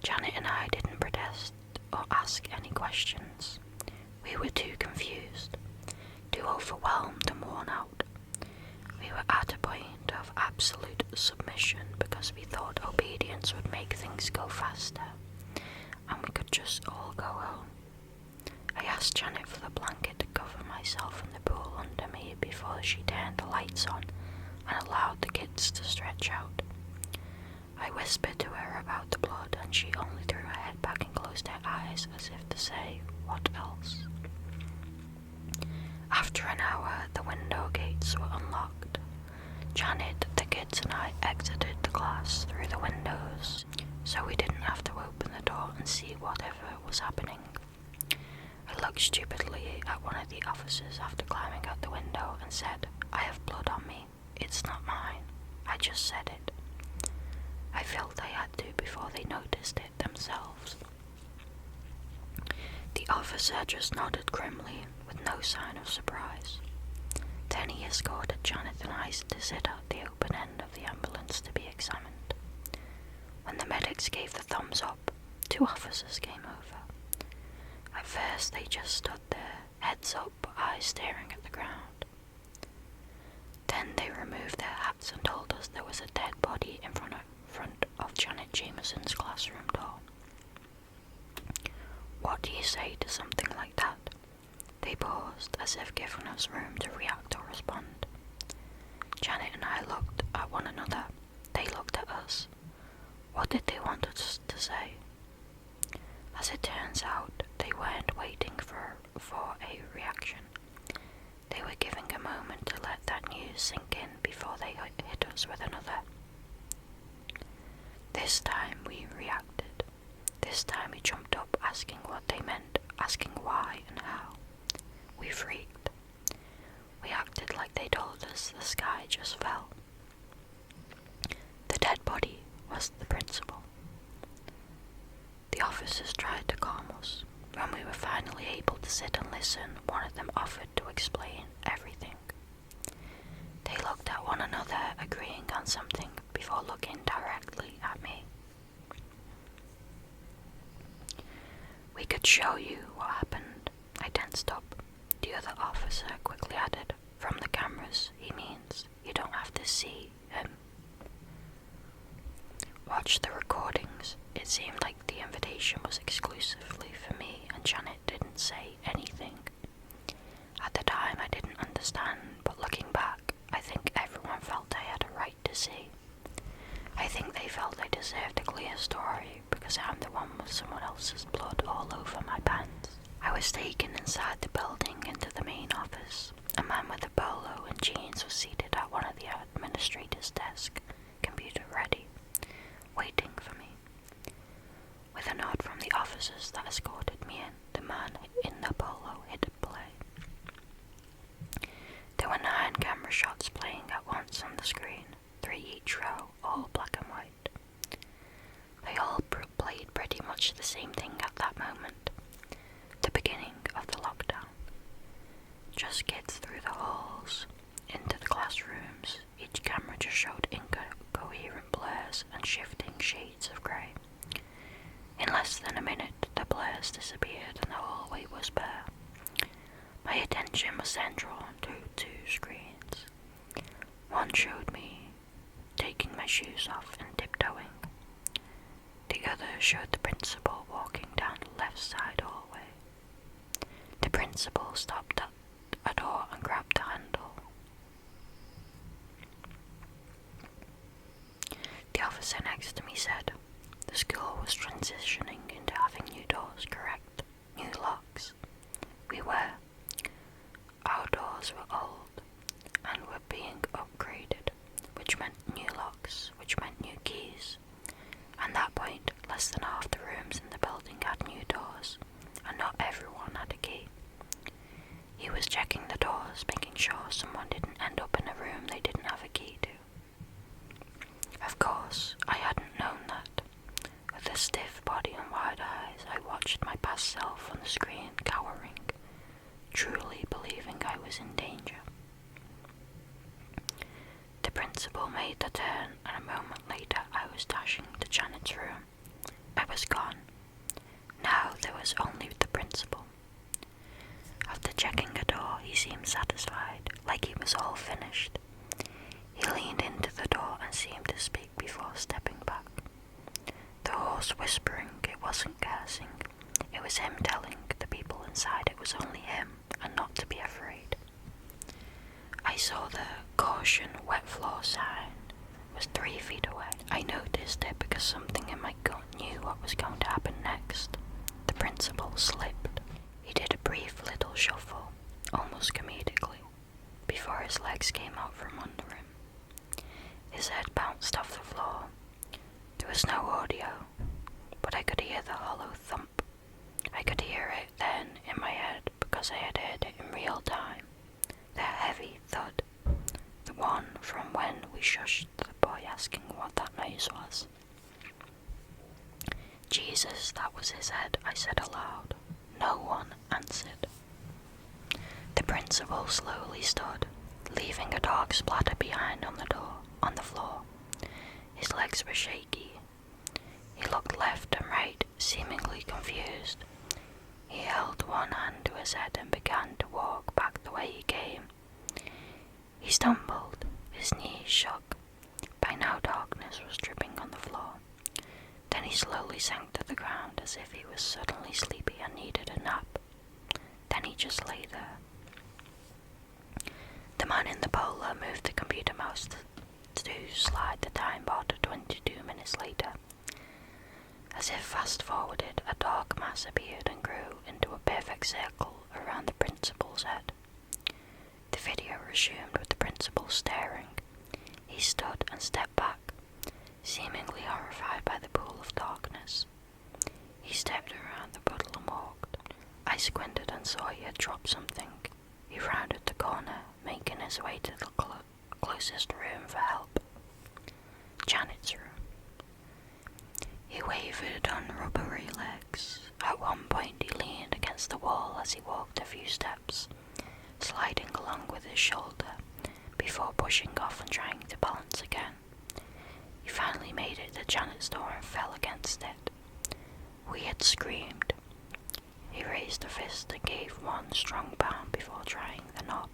Janet and I didn't protest or ask any questions. We were too confused, too overwhelmed and worn out. We were at a point of absolute submission because we thought obedience would make things go faster, and we could just all go home. I asked Janet for the blanket to cover myself in the pool under me before she turned the lights on and allowed the kids to stretch out. I whispered to her about the blood, and she only threw her head back and closed her eyes as if to say, "What else?" After an hour, the window gates were unlocked. Janet, the kids, and I exited the class through the windows, so we didn't have to open the door and see whatever was happening. I looked stupidly at one of the officers after climbing out the window and said, "I have blood on me. It's not mine. I just said it." I felt I had to before they noticed it themselves. The officer just nodded grimly, with no sign of surprise. Then he escorted Janet and I to sit at the open end of the ambulance to be examined. When the medics gave the thumbs up, 2 officers came over. At first they just stood there, heads up, eyes staring at the ground. Then they removed their hats and told us there was a dead body in front of Janet Jameson's classroom door. What do you say to something like that? They paused, as if giving us room to react or respond. Janet and I looked at one another. They looked at us. What did they want us to say? As it turns out, they weren't waiting for a reaction. They were giving a moment to let that news sink in before they hit us with another. This time we reacted. This time we jumped up asking what they meant, asking why and how. We freaked. We acted like they told us the sky just fell. The dead body was the principal. The officers tried to calm us. When we were finally able to sit and listen, one of them offered to explain everything. They looked at one another, agreeing on something before looking directly at me. We could show you what happened. I tensed up. The other officer quickly added, "From the cameras, he means you don't have to see him." Watch the recordings. It seemed like the invitation was exclusively for me, and Janet didn't say anything. At the time I didn't understand, but looking back, I think everyone felt I had a right to see. I think they felt they deserved a clear story, because I'm the one with someone else's blood all over my pants. I was taken inside the building into the main office. A man with a polo and jeans was seated at one of the administrator's desk, computer ready, waiting for me. With a nod from the officers that escorted me in, the man in the polo hit play. There were 9 camera shots playing at once on the screen, 3 each row, all black and white. They all played pretty much the same thing at that moment. The beginning of the lockdown. Just kids through the halls, into the classrooms. Each camera just showed incoherent blurs and shifting shades of grey. In less than a minute, the blurs disappeared and the hallway was bare. My attention was then drawn to 2 screens. One showed me taking my shoes off and tiptoeing. The other showed the principal walking down the left side hallway. The principal stopped at a door and grabbed the handle. The officer next to me said, "The school was transitioning into having new doors, correct? New locks." We were. Our doors were old and were being upgraded, which meant new locks, which meant new keys. At that point, less than half the rooms in the building had new doors, and not everyone had a key. He was checking the doors, making sure someone didn't end up in a room they didn't have a key to. Of course, I hadn't known that. With a stiff body and wide eyes, I watched my past self on the screen, cowering, truly believing I was in danger. The principal made the turn, and a moment later I was dashing to Janet's room. I was gone. Now there was only the principal. After checking a door, he seemed satisfied, like he was all finished. He leaned into the door and seemed to speak before stepping back. The hoarse whispering, it wasn't cursing. It was him telling the people inside it was only him and not to be afraid. I saw the "Caution, wet floor" sign was 3 feet away. I noticed it because something in my gut knew what was going to happen next. The principal slipped. He did a brief little shuffle, almost comedically, before his legs came out from under him. His head bounced off the floor. There was no audio, but I could hear the hollow thump. I could hear it then in my head because I had heard it in real time. The heavy thud, the one from when we shushed the boy asking what that noise was. "Jesus, that was his head," I said aloud. No one answered. The principal slowly stood, leaving a dark splatter behind on the floor. His legs were shaky. He looked left and right, seemingly confused. He held one hand to his head and began to walk back the way he came. He stumbled, his knees shook. By now darkness was dripping on the floor. Then he slowly sank to the ground as if he was suddenly sleepy and needed a nap. Then he just lay there. The man in the polo moved the computer mouse minutes later. As if fast-forwarded, a dark mass appeared and grew into a perfect circle around the principal's head. The video resumed with the principal staring. He stood and stepped back, seemingly horrified by the pool of darkness. He stepped around the puddle and walked. I squinted and saw he had dropped something. He rounded the corner, making his way to the closest room for help. Janet's room. He wavered on rubbery legs. At one point he leaned against the wall as he walked a few steps, sliding along with his shoulder, before pushing off and trying to balance again. He finally made it to Janet's door and fell against it. We had screamed. He raised a fist and gave one strong pound before trying the knob.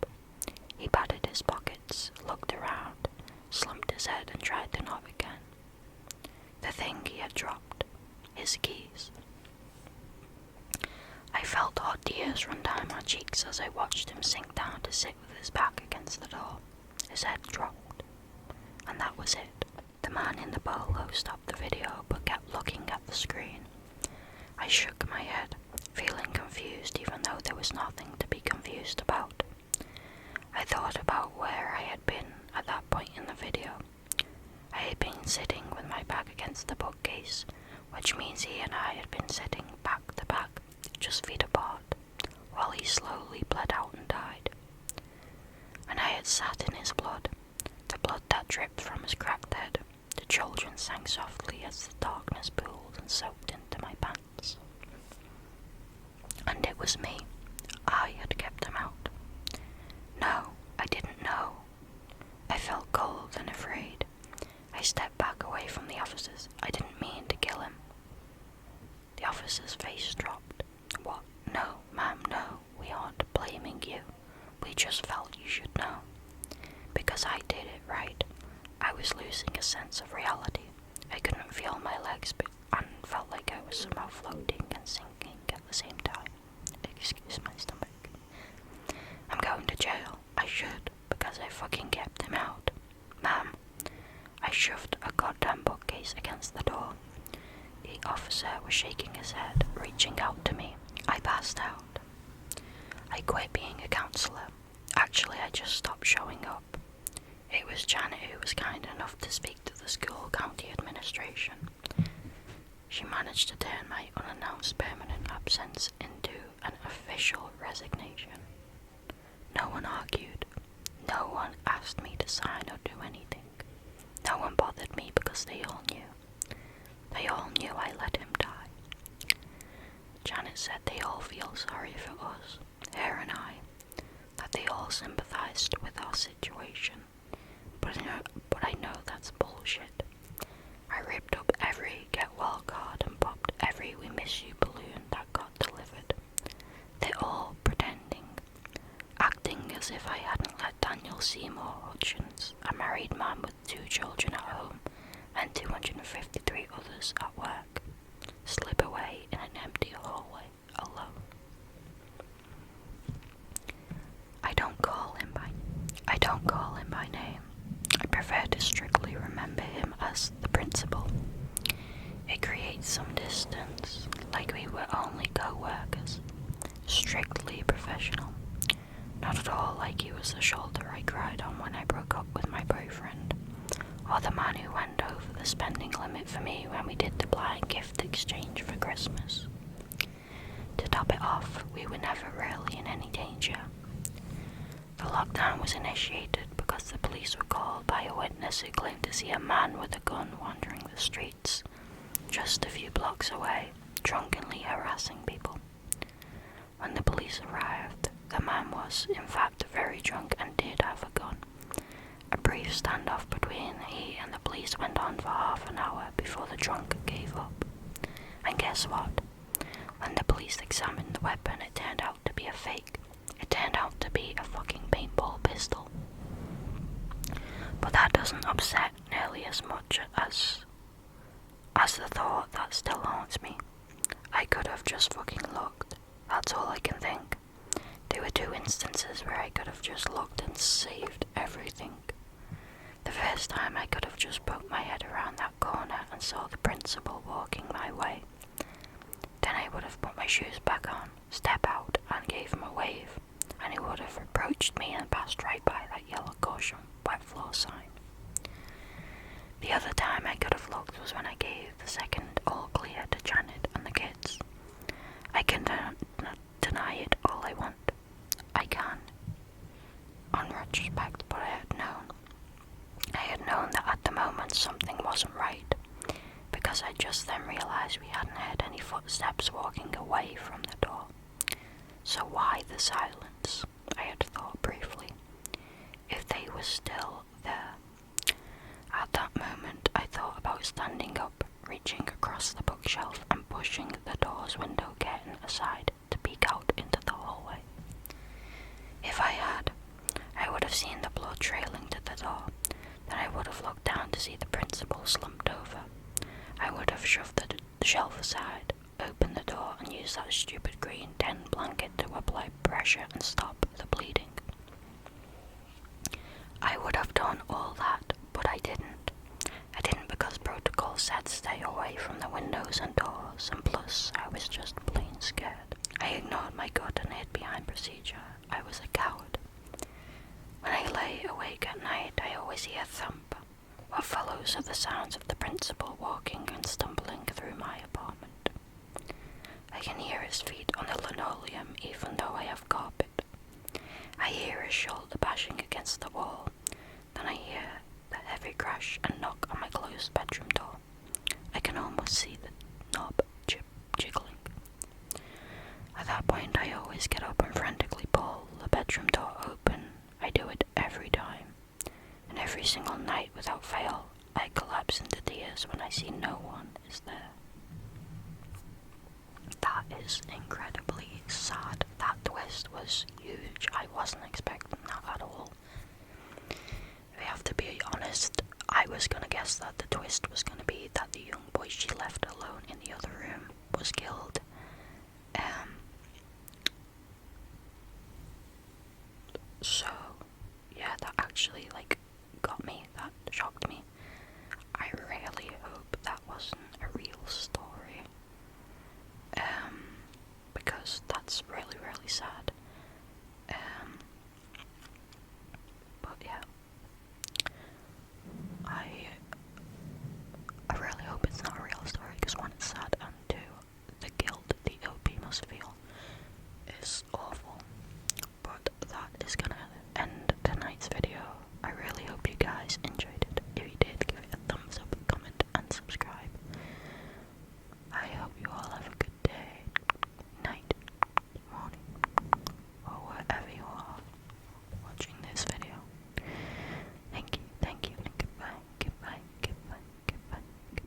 He patted his pockets, looked around, slumped his head and tried the knob again. The thing he had dropped, his keys. I felt hot tears run down my cheeks as I watched him sink down to sit with his back against the door. His head dropped, and that was it. The man in the bolo stopped the video but kept looking at the screen. I shook my head, feeling confused even though there was nothing to be confused about. I thought about where I had been at that point in the video. I had been sitting with my back against the bookcase, which means he and I had been sitting back to back, just feet apart, while he slowly bled out and died. And I had sat in his blood, the blood that dripped from his cracked head. The children sang softly as the darkness pooled and soaked into my pants. And it was me. I had kept him out. No, I didn't know. I felt cold and afraid. I stepped back away from the officers. I didn't mean to kill him. The officer's face dropped. What? No, ma'am, no. We aren't blaming you. We just felt you should know. Because I did it, right? I was losing a sense of reality. I couldn't feel my legs and felt like I was somehow floating and sinking at the same time. Excuse my stomach. I'm going to jail. I should, because I fucking kept him out. Ma'am. I shoved a goddamn bookcase against the door. The officer was shaking his head, reaching out to me. I passed out. I quit being a counsellor. Actually, I just stopped showing up. It was Janet who was kind enough to speak to the school county administration. She managed to turn my unannounced permanent absence into an official resignation. No one argued. No one asked me to sign or do anything. No one bothered me because they all knew. They all knew I let him die. Janet said they all feel sorry for us, her and I, that they all sympathized with our situation. But I know that's bullshit. I ripped up every get well card and popped every we miss you balloon that got delivered. They're all pretending, acting as if I hadn't let Daniel Seymour Hutchins, a married man with 2 children at home and 253 others at work, slip away in an empty hallway alone. I don't call him by name. I prefer to strictly remember him as the principal. It creates some distance, like we were only co-workers, strictly professional. Not at all like he was the shoulder I cried on when I broke up with my boyfriend, or the man who went over the spending limit for me when we did the blind gift exchange for Christmas. To top it off, we were never really in any danger. The lockdown was initiated because the police were called by a witness who claimed to see a man with a gun wandering the streets, just a few blocks away, drunkenly harassing people. When the police arrived, the man was, in fact, very drunk and did have a gun. A brief standoff between he and the police went on for half an hour before the drunk gave up. And guess what? When the police examined the weapon, it turned out to be a fake. It turned out to be a fucking paintball pistol. But that doesn't upset nearly as much as the thought that still haunts me. I could have just fucking looked. That's all I can think. There were 2 instances where I could have just looked and saved everything. The first this time I could have just poked my head around that corner and saw the principal walking my way. Then I would have put my shoes back on, stepped out and gave him a wave, and he would have approached me and passed right by that yellow caution wet floor sign. The other time I could have looked was when I gave the second all clear to Janet and the kids. I can deny it all I want. I can. On retrospect, but I had known that at the moment something wasn't right, because I just then realised we hadn't heard any footsteps walking away from the door. So why the silence? I had thought briefly. If they were still there. At that moment I thought about standing up, reaching across the bookshelf and pushing the door's window curtain aside to peek out into the hallway. If I had, I would have seen the blood trailing to the door. Then I would have looked down to see the principal slumped over. I would have shoved the shelf aside, opened the door and used that stupid green tin blanket to apply pressure and stop the bleeding. I would have done all that, but I didn't. I didn't because protocol said stay away from the windows and doors, and plus I was just plain scared. I ignored my gut and hid behind procedure. I was a coward. When I lay awake at night, I always hear a thump. What follows are the sounds of the principal walking and stumbling through my apartment. I can hear his feet on the linoleum even though I have carpet. I hear his shoulder bashing against the wall. Then I hear the heavy crash and knock on my closed bedroom door. I can almost see the knob jiggling. At that point, I always get up and frantically pull the bedroom door open. I do it every time. And every single night without fail, I collapse into tears when I see no one is there. That is incredibly sad. That twist was huge. I wasn't expecting that at all. If I have to be honest, I was gonna guess that the twist was gonna be that the young boy she left alone in the other room was killed.